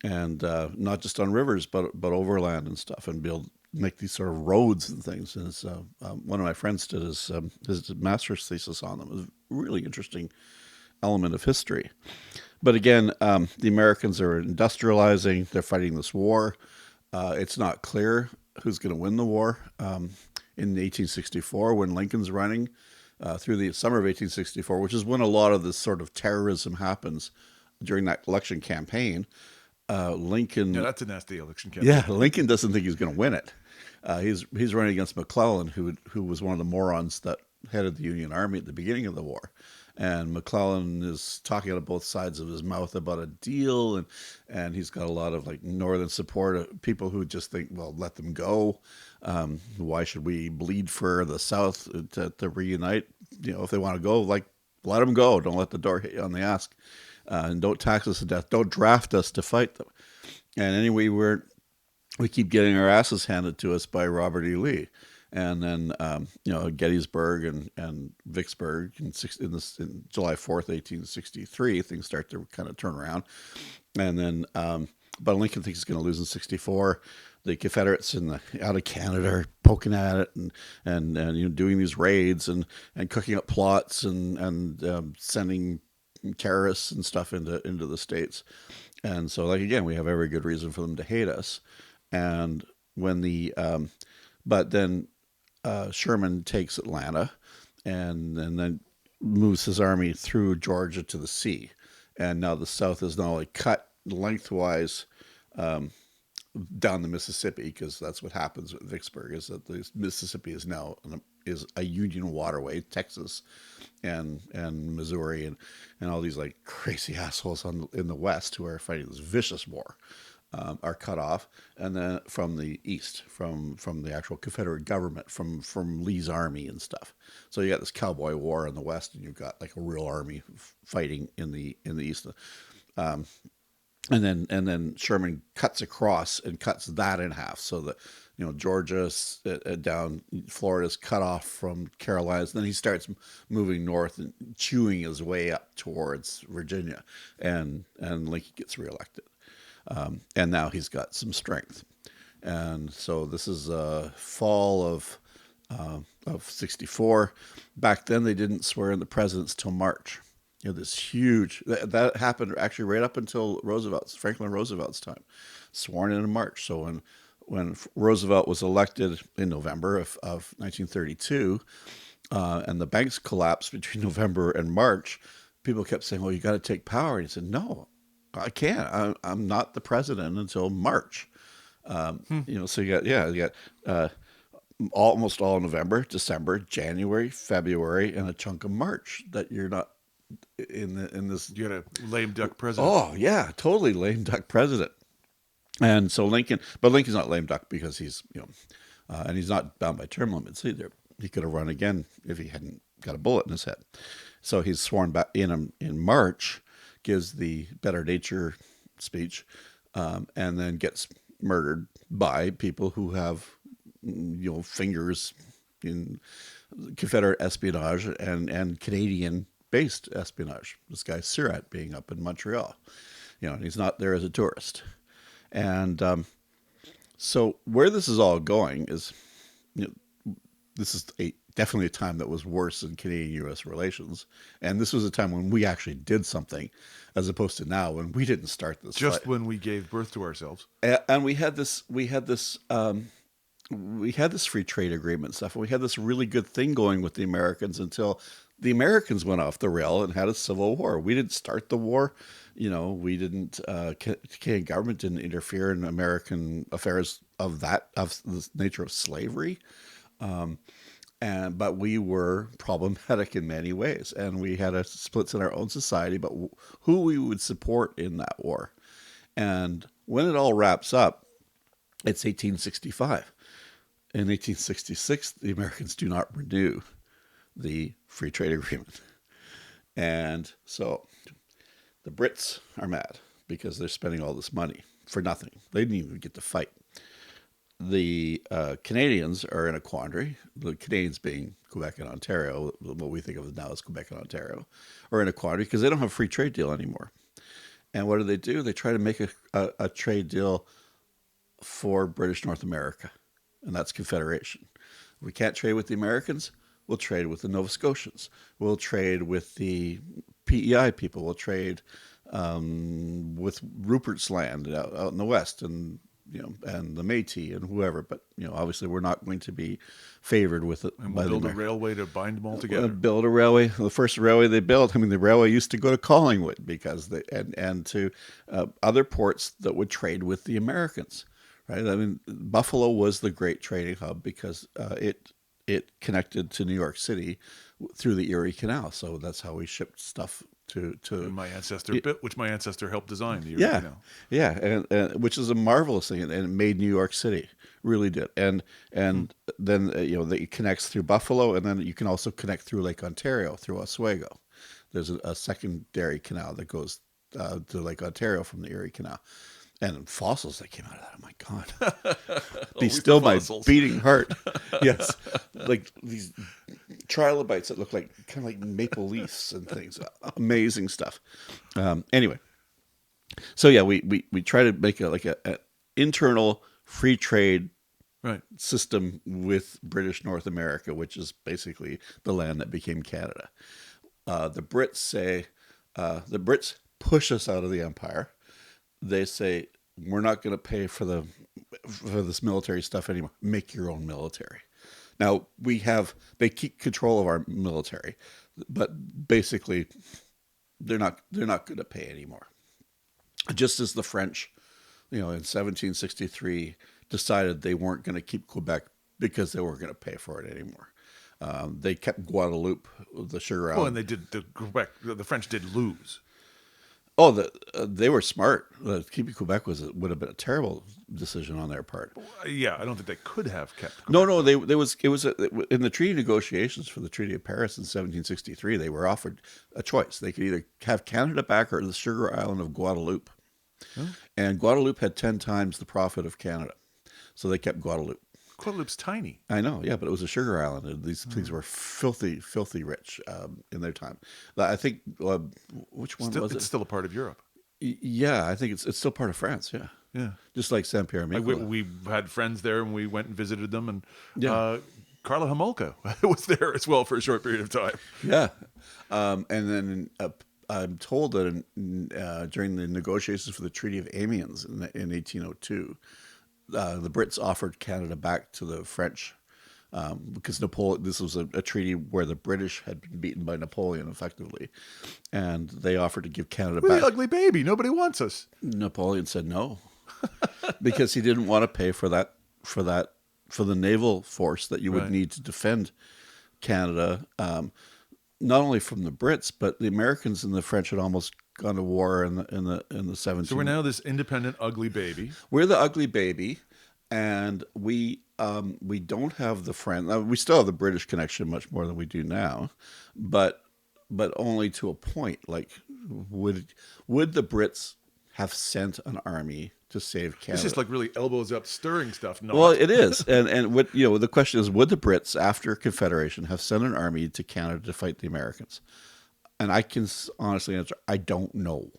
and not just on rivers, but overland and stuff, and make these sort of roads and things. And it's, one of my friends did his master's thesis on them. It was really interesting element of history. But again, the Americans are industrializing. They're fighting this war. It's not clear who's going to win the war. In 1864, when Lincoln's running, through the summer of 1864, which is when a lot of this sort of terrorism happens during that election campaign, Lincoln... Yeah, that's a nasty election campaign. Yeah, Lincoln doesn't think he's going to win it. He's running against McClellan, who was one of the morons that headed the Union Army at the beginning of the war. And McClellan is talking out of both sides of his mouth about a deal, and he's got a lot of like Northern support, people who just think, well, let them go. Why should we bleed for the South to reunite? If they want to go, like, let them go. Don't let the door hit you on the ass. and don't tax us to death. Don't draft us to fight them. And anyway, we keep getting our asses handed to us by Robert E. Lee. And then, Gettysburg and Vicksburg in July 4th, 1863, things start to kind of turn around. And then, but Lincoln thinks he's going to lose in 64. The Confederates out of Canada are poking at it and doing these raids and cooking up plots and sending terrorists and stuff into the States. And so, again, we have every good reason for them to hate us. And when but then Sherman takes Atlanta and then moves his army through Georgia to the sea. And now the South is not only cut lengthwise down the Mississippi, because that's what happens with Vicksburg, is that the Mississippi is now is a Union waterway, Texas and Missouri and all these like crazy assholes in the West who are fighting this vicious war. Are cut off, and then from the east, from the actual Confederate government, from Lee's army and stuff. So you got this cowboy war in the west, and you've got like a real army fighting in the east. And then Sherman cuts across and cuts that in half, so that Georgia down, Florida's cut off from Carolinas. Then he starts moving north and chewing his way up towards Virginia, and Lincoln gets reelected. And now he's got some strength. And so this is fall of 64. Back then, they didn't swear in the presidents till March. This huge, that happened actually right up until Franklin Roosevelt's time, sworn in March. So when Roosevelt was elected in November of 1932, and the banks collapsed between November and March, people kept saying, well, you got to take power. And he said, no, I can't. I'm not the president until March. So you got almost all November, December, January, February, and a chunk of March that you're not in this. You got a lame duck president. Oh yeah, totally lame duck president. And so Lincoln's not lame duck because he's and he's not bound by term limits either. He could have run again if he hadn't got a bullet in his head. So he's sworn back in March. Gives the better nature speech, and then gets murdered by people who have, fingers in Confederate espionage and Canadian-based espionage. This guy Surratt being up in Montreal, and he's not there as a tourist. And so where this is all going is, this is definitely a time that was worse in Canadian-U.S. relations. And this was a time when we actually did something, as opposed to now when we didn't start this Just fight. when we gave birth to ourselves. And we had this free trade agreement stuff. And we had this really good thing going with the Americans until the Americans went off the rail and had a civil war. We didn't start the war. We didn't, Canadian government didn't interfere in American affairs of the nature of slavery. But we were problematic in many ways, and we had splits in our own society, but who we would support in that war. And when it all wraps up, it's 1865. In 1866, the Americans do not renew the free trade agreement. And so the Brits are mad because they're spending all this money for nothing. They didn't even get to fight. The Canadians are in a quandary. The Canadians being Quebec and Ontario, what we think of now as Quebec and Ontario, are in a quandary because they don't have a free trade deal anymore. And what do? They try to make a trade deal for British North America, and that's Confederation. If we can't trade with the Americans, we'll trade with the Nova Scotians. We'll trade with the PEI people. We'll trade with Rupert's Land out in the West, and the Métis and whoever, but obviously we're not going to be favored with it. And we'll build a railway to bind them all together. Build a railway. The first railway they built, the railway used to go to Collingwood because and to other ports that would trade with the Americans, right? Buffalo was the great trading hub because it connected to New York City through the Erie Canal, so that's how we shipped stuff to my ancestor, which my ancestor helped design. The Erie Canal. And which is a marvelous thing, and it made New York City, really did. And then it connects through Buffalo, and then you can also connect through Lake Ontario through Oswego. There's a secondary canal that goes to like Ontario from the Erie Canal. And fossils that came out of that. Oh my God. Be still my beating heart. Yes. Like these trilobites that look like kind of like maple leaves and things. Amazing stuff. Anyway. So yeah, we try to make a internal free trade system with British North America, which is basically the land that became Canada. The Brits push us out of the empire. They say, we're not going to pay for this military stuff anymore. Make your own military. Now they keep control of our military, but basically they're not going to pay anymore. Just as the French, in 1763 decided they weren't going to keep Quebec because they weren't going to pay for it anymore. They kept Guadeloupe, the sugar island. Oh, and they did Quebec. The French did lose. Oh, they were smart. Keeping Quebec would have been a terrible decision on their part. Yeah, I don't think they could have kept Quebec. No, it was in the treaty negotiations for the Treaty of Paris in 1763. They were offered a choice. They could either have Canada back or the sugar island of Guadeloupe. Huh? And Guadeloupe had 10 times the profit of Canada, so they kept Guadeloupe. Guadeloupe's tiny. I know, yeah, but it was a sugar island, and these things were filthy, filthy rich in their time. I think which one was it? It's still a part of Europe. Yeah, I think it's still part of France. Yeah, yeah, just like Saint Pierre. We had friends there, and we went and visited them, and Carla Homolka was there as well for a short period of time. Yeah, and then I'm told that during the negotiations for the Treaty of Amiens in 1802. The Brits offered Canada back to the French because Napoleon. This was a treaty where the British had been beaten by Napoleon effectively, and they offered to give Canada back. We're the ugly baby. Nobody wants us. Napoleon said no because he didn't want to pay for the naval force that you would need to defend Canada. Not only from the Brits, but the Americans and the French had almost gone to war in the 17th. So we're now this independent ugly baby. We're the ugly baby, and we don't have the French. We still have the British connection much more than we do now, but only to a point. Like, would the Brits have sent an army to save Canada? It's just like really elbows up stirring stuff. No. Well, it is, and what the question is: would the Brits, after Confederation, have sent an army to Canada to fight the Americans? And I can honestly answer, I don't know.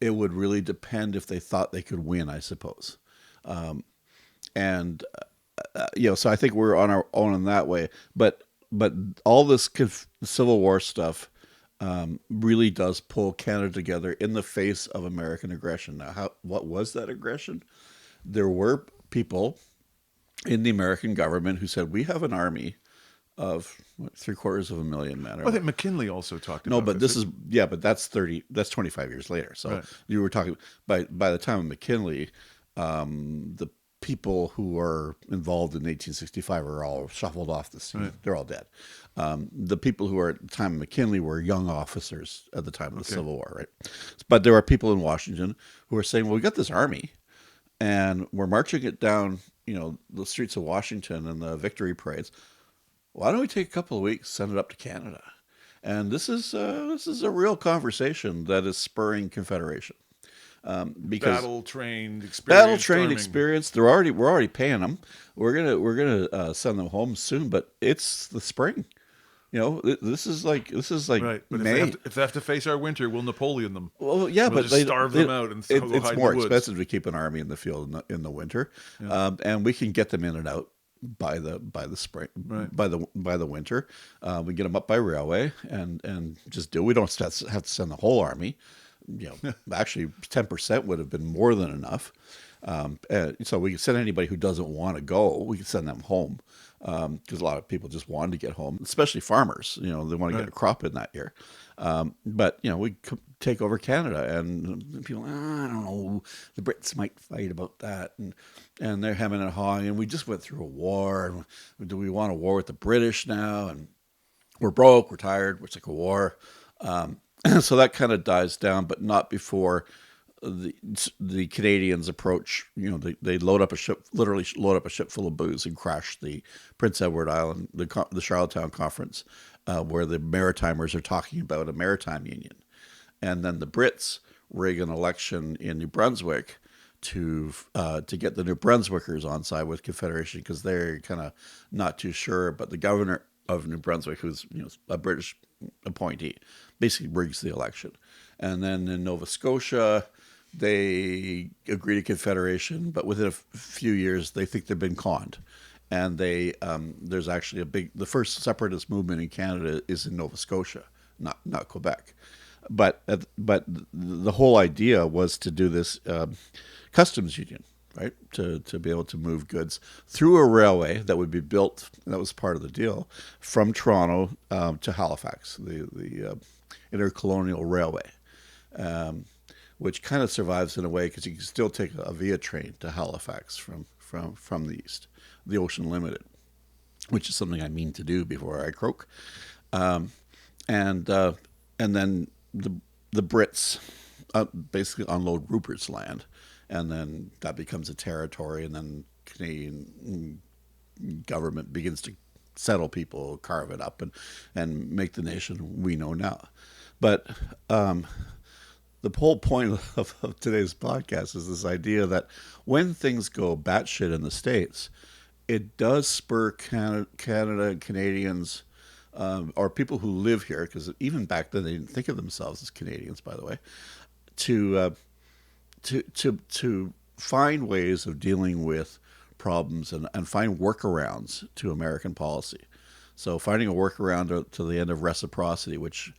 It would really depend if they thought they could win, I suppose. So I think we're on our own in that way. But all this Civil War stuff really does pull Canada together in the face of American aggression. Now, what was that aggression? There were people in the American government who said, we have an army of 750,000 men. I think McKinley also talked about. No, but but that's 25 years later. So you were talking by the time of McKinley, the people who were involved in 1865 are all shuffled off the scene. Right. They're all dead. The people who were at the time of McKinley were young officers at the time of the Civil War, right? But there were people in Washington who were saying, well, we got this army and we're marching it down, the streets of Washington and the victory parades. Why don't we take a couple of weeks, send it up to Canada? And this is a real conversation that is spurring Confederation. Because battle trained experience. We're already paying them. We're gonna send them home soon, but it's the spring. This is like right. But May. If they have to face our winter, we'll Napoleon them. Well, yeah, we'll but just starve them out and go hide in the woods. It's more expensive to keep an army in the field in the winter, and we can get them in and out by the spring, by the winter. We get them up by railway and just do. We don't have to send the whole army. Actually 10% would have been more than enough. So we can send anybody who doesn't want to go. We can send them home because a lot of people just want to get home, especially farmers. They want to get a crop in that year. But we take over Canada, and people, I don't know, the Brits might fight about that, and they're hemming and hawing. And we just went through a war. And do we want a war with the British now? And we're broke, we're tired, we're sick of war. So that kind of dies down, but not before the Canadians approach. They load up a ship, literally load up a ship full of booze and crash the Prince Edward Island, the Charlottetown Conference, where the Maritimers are talking about a maritime union. and then the Brits rig an election in New Brunswick to get the New Brunswickers on side with Confederation because they're kind of not too sure. But the governor of New Brunswick, who's a British appointee, basically rigs the election. And then in Nova Scotia, they agree to Confederation, but within a few years, they think they've been conned. And there's actually the first separatist movement in Canada is in Nova Scotia, not Quebec. But the whole idea was to do this customs union, right? To be able to move goods through a railway that would be built. That was part of the deal from Toronto to Halifax, the intercolonial railway, which kind of survives in a way because you can still take a via train to Halifax from the east, the Ocean Limited, which is something I mean to do before I croak, and then the Brits basically unload Rupert's land, and then that becomes a territory, and then Canadian government begins to settle people, carve it up, and make the nation we know now. But the whole point of today's podcast is this idea that when things go batshit in the States, it does spur Canada and Canadians, or people who live here, because even back then they didn't think of themselves as Canadians, by the way, to find ways of dealing with problems and find workarounds to American policy. So finding a workaround to the end of reciprocity, which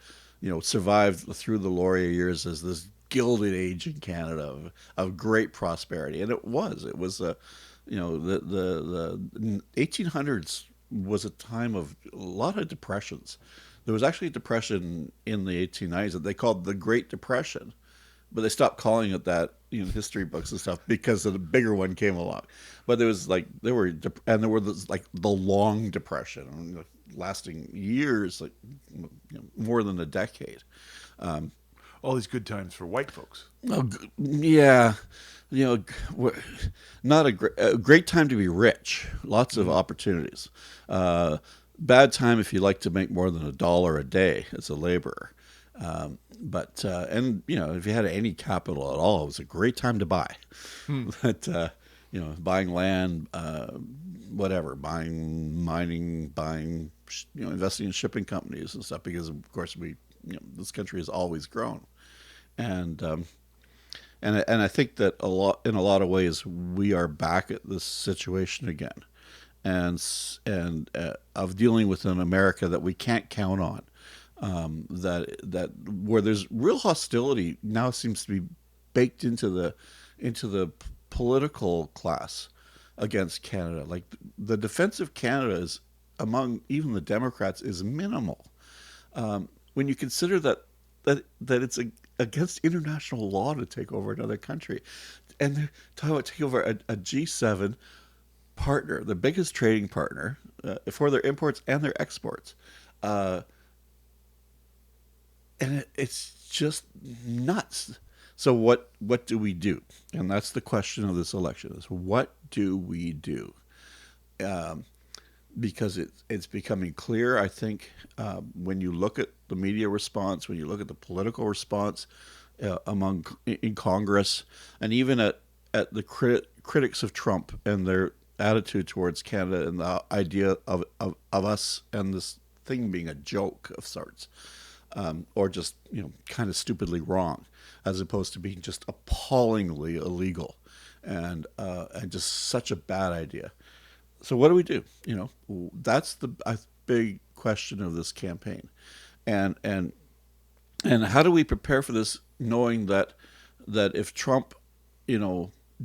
survived through the Laurier years as this gilded age in Canada of great prosperity, and it was the 1800s was a time of a lot of depressions. There was actually a depression in the 1890s that they called the Great Depression, but they stopped calling it that in history books and stuff because of the bigger one came along. But there was there were the Long Depression, lasting years, more than a decade. All these good times for white folks. Oh, yeah. Not a great time to be rich. Lots of opportunities. Bad time if you like to make more than $1 a day as a laborer. But if you had any capital at all, it was a great time to buy. But buying land, whatever, mining, investing in shipping companies and stuff, because of course this country has always grown, and I think that in a lot of ways we are back at this situation again, and of dealing with an America that we can't count on. That where there's real hostility now seems to be baked into the political class against Canada. Like the defense of Canada is among even the Democrats is minimal. When you consider that it's against international law to take over another country, and they're talking about taking over a G7 partner, the biggest trading partner for their imports and their exports. And it's just nuts. So what do we do? And that's the question of this election: is what do we do? Because it's becoming clear, I think, when you look at the media response, when you look at the political response in Congress, and even at the critics of Trump and their attitude towards Canada and the idea of us and this thing being a joke of sorts. Or just kind of stupidly wrong, as opposed to being just appallingly illegal, and just such a bad idea. So what do we do? That's the big question of this campaign, and how do we prepare for this, knowing that if Trump,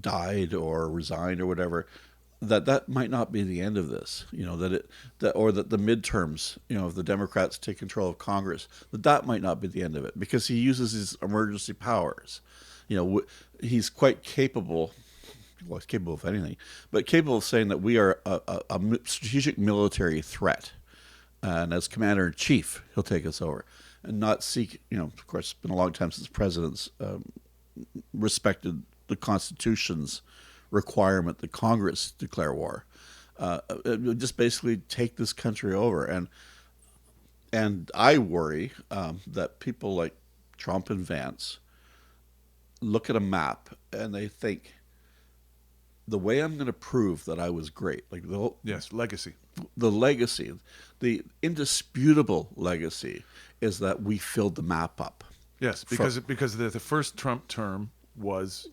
died or resigned or whatever, that might not be the end of this, or that the midterms, if the Democrats take control of Congress, that might not be the end of it, because he uses his emergency powers. He's quite capable. Well, he's capable of anything, but capable of saying that we are a strategic military threat, and as commander in chief, he'll take us over, and not seek. Of course, it's been a long time since presidents respected the Constitution's requirement that Congress declare war. Just basically take this country over, and I worry that people like Trump and Vance look at a map and they think, the way I'm going to prove that I was great, like Yes, legacy. the legacy, the indisputable legacy, is that we filled the map up. Yes, because the first Trump term was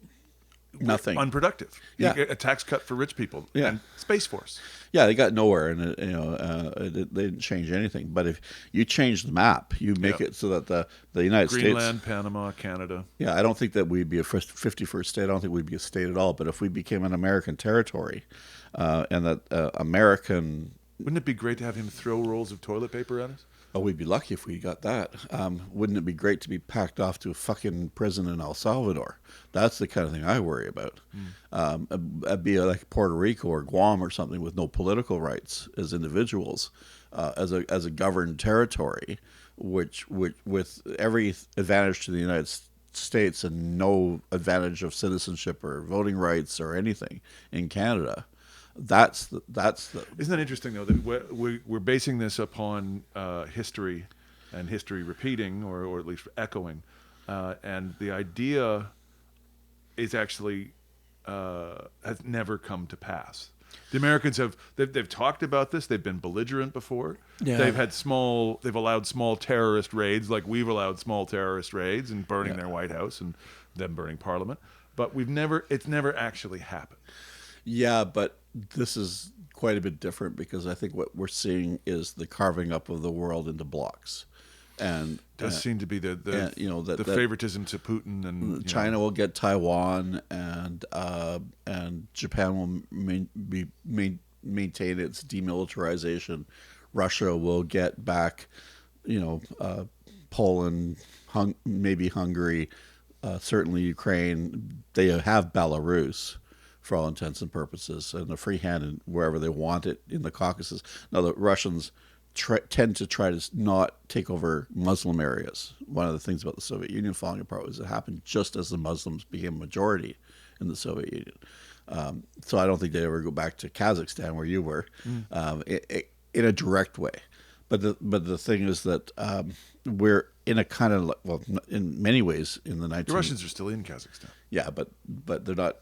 Nothing. unproductive. Yeah. You get a tax cut for rich people. Yeah. And Space Force. Yeah, they got nowhere, and they didn't change anything. But if you change the map, you make it so that the United Greenland, States, Panama, Canada. yeah, I don't think that we'd be a 51st state. I don't think we'd be a state at all. But if we became an American territory, and that American, Wouldn't it be great to have him throw rolls of toilet paper at us? oh, we'd be lucky if we got that. Wouldn't it be great to be packed off to a fucking prison in El Salvador? That's the kind of thing I worry about. It'd be like Puerto Rico or Guam or something with no political rights as individuals, as a governed territory, which with every advantage to the United States and no advantage of citizenship or voting rights or anything in Canada. That's the. Isn't that interesting, though, that we're basing this upon history and history repeating or at least echoing. And the idea is actually has never come to pass. The Americans they've talked about this. They've been belligerent before. Yeah. They've allowed small terrorist raids, like we've allowed small terrorist raids and burning their White House and them burning Parliament. But it's never actually happened. Yeah, but this is quite a bit different because I think what we're seeing is the carving up of the world into blocks, and Does seem to be the that favoritism to Putin and China will get Taiwan, and Japan will maintain its demilitarization. Russia will get back, Poland, maybe Hungary, certainly Ukraine. They have Belarus, for all intents and purposes, and a free hand in wherever they want it in the Caucasus. Now, the Russians tend to try to not take over Muslim areas. One of the things about the Soviet Union falling apart was it happened just as the Muslims became a majority in the Soviet Union. So I don't think they ever go back to Kazakhstan, where you were, in a direct way. But the thing is that we're in a kind of, well, in many ways in the 19... The Russians are still in Kazakhstan. Yeah, but they're not.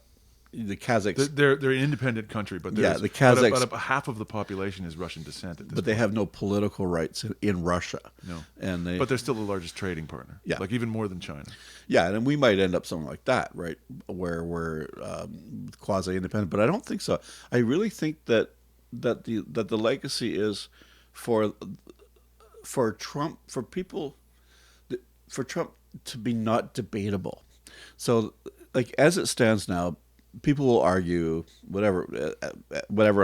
The Kazakhs, they're an independent country, but the Kazakhs, about half of the population is Russian descent at this but they point. have no political rights in Russia. No, and but they're still the largest trading partner. Yeah, like even more than China. Yeah, and we might end up something like that, right, where we're quasi-independent. But I don't think so. I really think that the legacy is for Trump, for Trump to be not debatable. So, like, as it stands now, people will argue whatever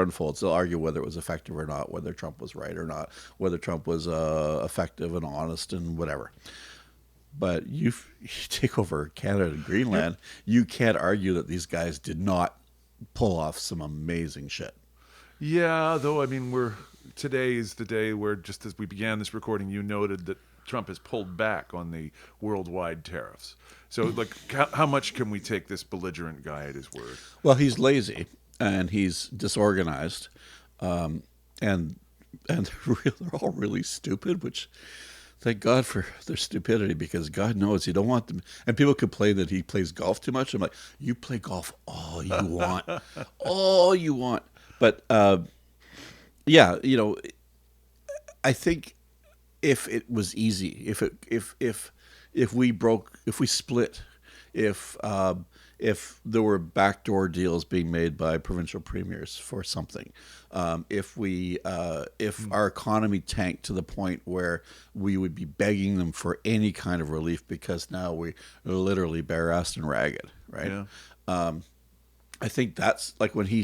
unfolds. They'll argue whether it was effective or not, whether Trump was right or not, whether Trump was effective and honest and whatever. But you take over Canada and Greenland, you can't argue that these guys did not pull off some amazing shit. Yeah, though, I mean, today is the day where, just as we began this recording, you noted that Trump has pulled back on the worldwide tariffs. So, like, how much can we take this belligerent guy at his word? Well, he's lazy and he's disorganized, and they're all really stupid. Which, thank God for their stupidity, because God knows you don't want them. And people complain that he plays golf too much. I'm like, you play golf all you want, all you want. But yeah, I think if it was easy, if we split, if there were backdoor deals being made by provincial premiers for something, if our economy tanked to the point where we would be begging them for any kind of relief because now we're literally bare-assed and ragged, right? Yeah. I think that's like when he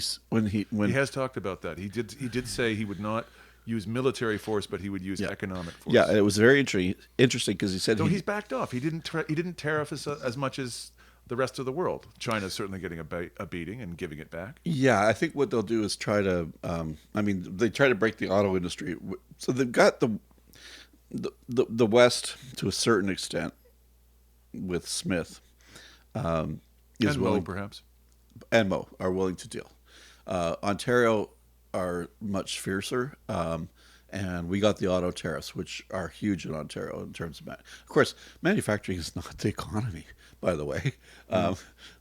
has talked about that. He did say he would not use military force, but he would use economic force. Yeah, it was very interesting because he said he's backed off. He didn't tariff us as much as the rest of the world. China's certainly getting a beating and giving it back. Yeah, I think what they'll do is try to. They try to break the auto industry. So they've got the West to a certain extent with Smith. And willing, Mo, perhaps. And Mo are willing to deal. Ontario are much fiercer, And we got the auto tariffs, which are huge in Ontario in terms of, of course, manufacturing is not the economy, by the way,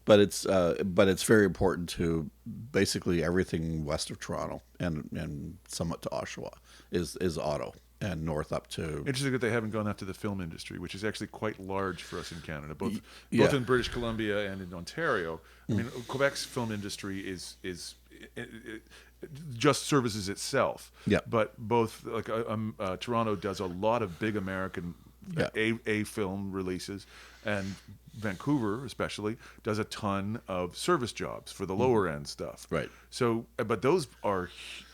but it's very important to basically everything west of Toronto and somewhat to Oshawa is auto, and north up to. Interesting that they haven't gone after the film industry, which is actually quite large for us in Canada, both Yeah. in British Columbia and in Ontario. I mean, Quebec's film industry it just services itself. Yeah. But both Toronto does a lot of big American Yeah. A film releases, and Vancouver especially does a ton of service jobs for the lower end stuff. Right. So, but those are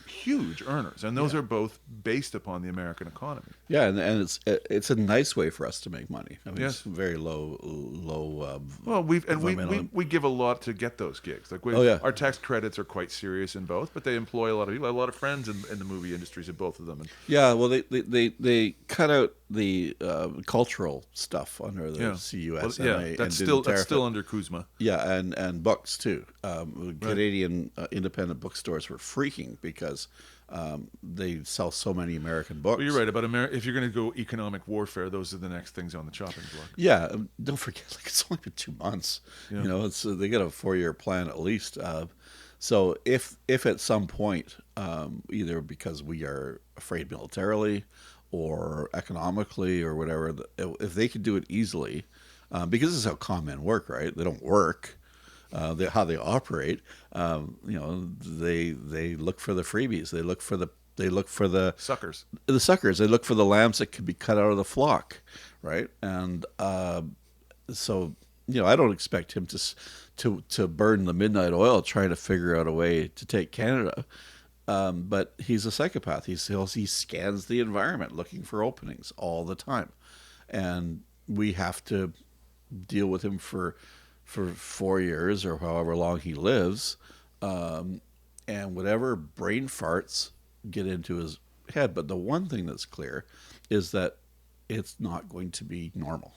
huge earners, and those are both based upon the American economy. Yeah, and it's a nice way for us to make money. I mean, Yes. it's very low. Well, we environmental- give a lot to get those gigs. Like our tax credits are quite serious in both, but they employ a lot of people. I have a lot of friends in the movie industries in both of them. And Yeah, well, they cut out the cultural stuff under the CUSMA. that's and didn't still tariff it. under Kuzma. Yeah, and books too. Canadian independent bookstores were freaking because they sell so many American books. Well, you're right about if you're going to go economic warfare, those are the next things on the chopping block. Yeah, don't forget, like it's only been 2 months. Yeah. You know, it's they got a 4-year plan at least. So if at some point, either because we are afraid militarily or economically or whatever, if they could do it easily, because this is how con men work, right? They don't work. How they operate, they look for the freebies. They look for the Suckers. The suckers. They look for the lambs that can be cut out of the flock, right? And so I don't expect him to burn the midnight oil trying to figure out a way to take Canada. But he's a psychopath. He scans the environment looking for openings all the time, and we have to deal with him for 4 years or however long he lives, and whatever brain farts get into his head. But the one thing that's clear is that it's not going to be normal.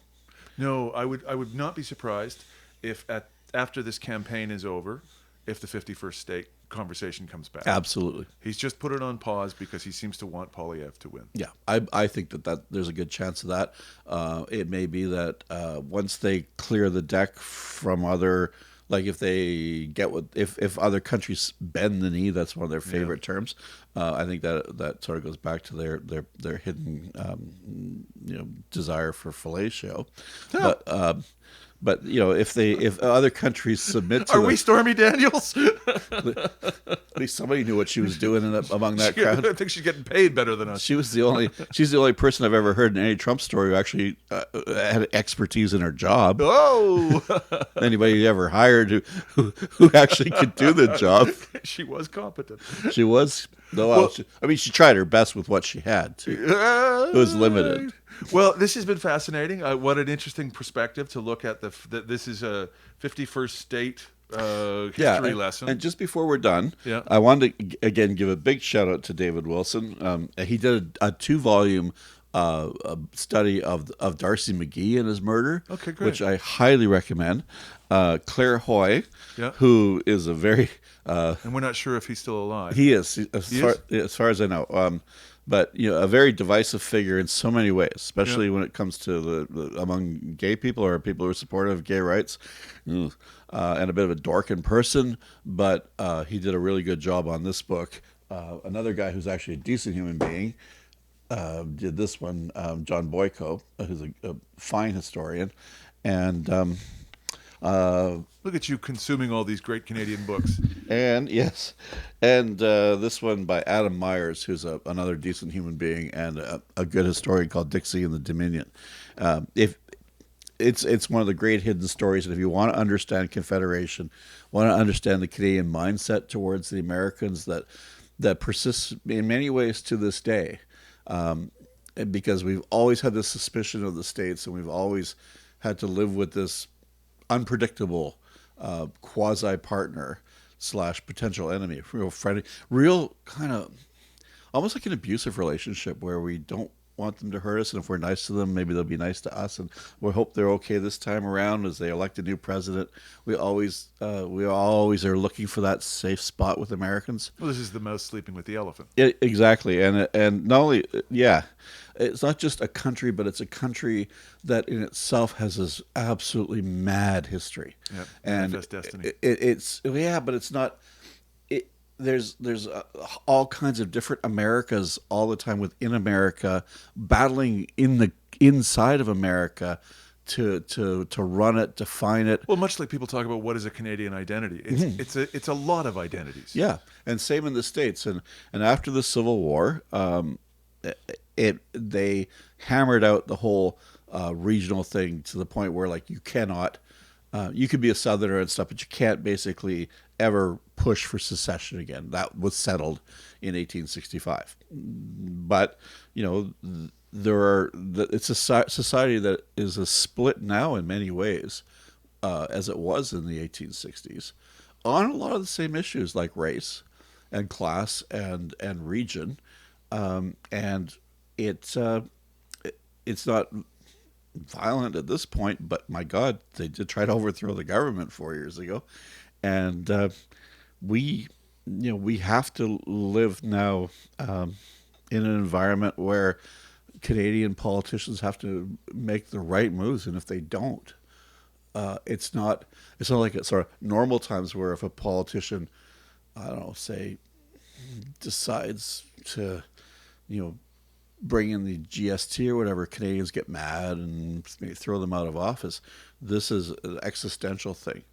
No, I would not be surprised if after this campaign is over, if the 51st state conversation comes back. Absolutely. He's just put it on pause because he seems to want Poilievre to win. Yeah, I think that there's a good chance of that. It may be that once they clear the deck from other, like if they get if other countries bend the knee, that's one of their favorite terms. I think that sort of goes back to their hidden desire for fellatio. But if other countries submit to Are we Stormy Daniels? at least somebody knew what she was doing among that crowd. I think she's getting paid better than us. She's the only person I've ever heard in any Trump story who actually had expertise in her job. Oh, Anybody you ever hired who actually could do the job. she was competent. She was. She tried her best with what she had too. It was limited. Well, this has been fascinating. What an interesting perspective to look at this is a 51st state history lesson. And just before we're done, Yeah. I wanted to again give a big shout out to David Wilson. He did a 2-volume study of Darcy McGee and his murder, Okay, great. which I highly recommend. Claire Hoy, Yeah. who is a very and we're not sure if he's still alive. he is as far as I know. But a very divisive figure in so many ways, especially when it comes to the among gay people or people who are supportive of gay rights, and a bit of a dork in person. But he did a really good job on this book. Another guy who's actually a decent human being did this one, John Boyko, who's a fine historian, and Look at you consuming all these great Canadian books. and yes, and this one by Adam Myers, who's another decent human being and a good historian called Dixie and the Dominion. If it's one of the great hidden stories, and if you want to understand Confederation, want to understand the Canadian mindset towards the Americans that persists in many ways to this day, because we've always had this suspicion of the states, and we've always had to live with this unpredictable quasi-partner / potential enemy, real friendly, real kind of almost like an abusive relationship where we don't want them to hurt us, and if we're nice to them, maybe they'll be nice to us, and we hope they're okay this time around as they elect a new president. We always are looking for that safe spot with Americans. Well, this is the mouse sleeping with the elephant. Exactly, and not only, yeah, it's not just a country, but it's a country that in itself has this absolutely mad history. Yeah, and manifest destiny. It's yeah, but it's not. There's all kinds of different Americas all the time within America, battling inside of America to run it, define it. Well, much like people talk about what is a Canadian identity, it's a lot of identities. Yeah, and same in the States. And after the Civil War, they hammered out the whole regional thing to the point where, like, you cannot. You could be a Southerner and stuff, but you can't basically ever push for secession again. That was settled in 1865. But it's a society that is a split now in many ways, as it was in the 1860s, on a lot of the same issues like race and class and region, and it's not violent at this point, but my God, they did try to overthrow the government 4 years ago, and we have to live now in an environment where Canadian politicians have to make the right moves, and if they don't, it's not like it's sort of normal times where if a politician, I don't know, say, decides to, bring in the GST or whatever, Canadians get mad and maybe throw them out of office. This is an existential thing,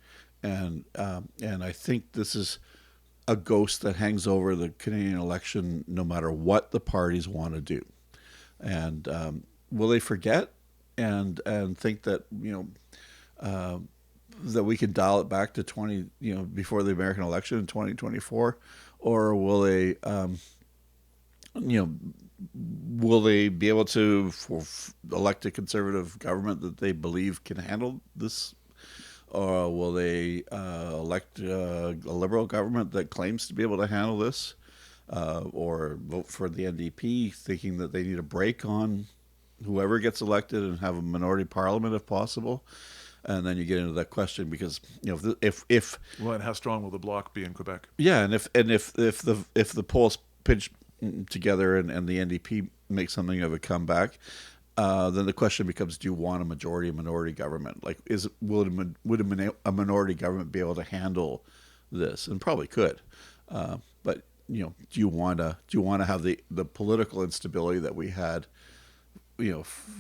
and I think this is a ghost that hangs over the Canadian election, no matter what the parties want to do. And will they forget and think that that we can dial it back to before the American election in 2024, or will they will they be able to elect a conservative government that they believe can handle this? Or will they elect a liberal government that claims to be able to handle this? Or vote for the NDP thinking that they need a break on whoever gets elected and have a minority parliament if possible? And then you get into that question because if well, and how strong will the bloc be in Quebec? Yeah, and if the polls pinch together and the NDP makes something of a comeback, then the question becomes: do you want a minority government? Like, would a minority government be able to handle this? And probably could, but do you want to have the political instability that we had,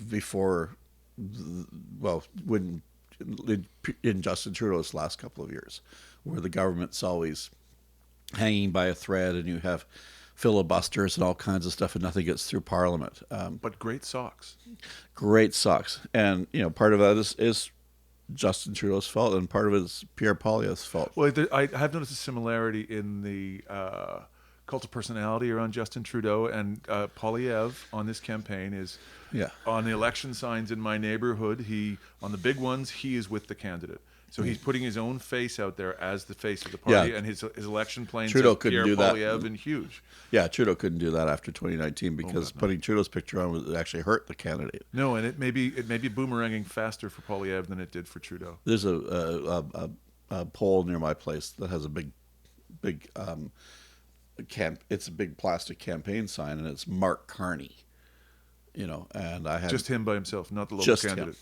before, when in Justin Trudeau's last couple of years, where the government's always hanging by a thread and you have filibusters and all kinds of stuff and nothing gets through Parliament. But great socks. Great socks. And, part of that is Justin Trudeau's fault, and part of it is Pierre Poilievre's fault. Well, I have noticed a similarity in the cult of personality around Justin Trudeau and Poilievre on this campaign is on the election signs in my neighborhood. On the big ones, he is with the candidate. So he's putting his own face out there as the face of the party, and his election plane Trudeau says couldn't Pierre do that. Poilievre and huge. Yeah, Trudeau couldn't do that after 2019 because putting Trudeau's picture on would actually hurt the candidate. No, and it may be boomeranging faster for Poilievre than it did for Trudeau. There's a pole near my place that has a big it's a big plastic campaign sign, and it's Mark Carney. And I had just him by himself, not the local candidate. Him.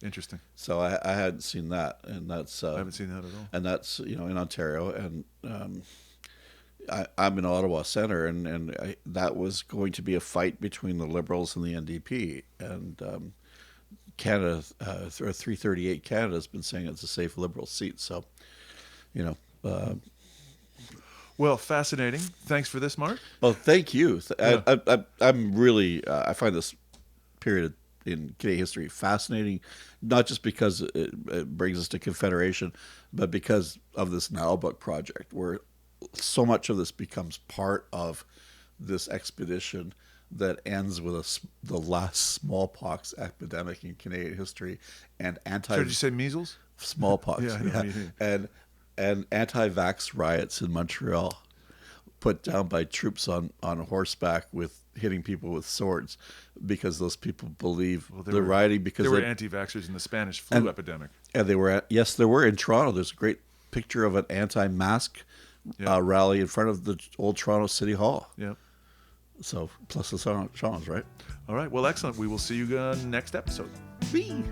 Interesting. So I hadn't seen that, and that's I haven't seen that at all. And that's in Ontario, and I'm in Ottawa Centre, and that was going to be a fight between the Liberals and the NDP, and Canada, 338 Canada has been saying it's a safe Liberal seat. So, well, fascinating. Thanks for this, Mark. Well, thank you. I'm really I find this period in Canadian history fascinating, not just because it brings us to Confederation, but because of this Now Book project, where so much of this becomes part of this expedition that ends with the last smallpox epidemic in Canadian history, and Did you say measles? Smallpox, yeah. and anti-vax riots in Montreal. put down by troops on horseback with hitting people with swords because those people believe they're rioting because they were anti-vaxxers in the Spanish flu epidemic. And they were there were in Toronto. There's a great picture of an anti-mask rally in front of the old Toronto City Hall. Yep. So plus the songs, right? All right. Well, excellent. We will see you next episode. Bye.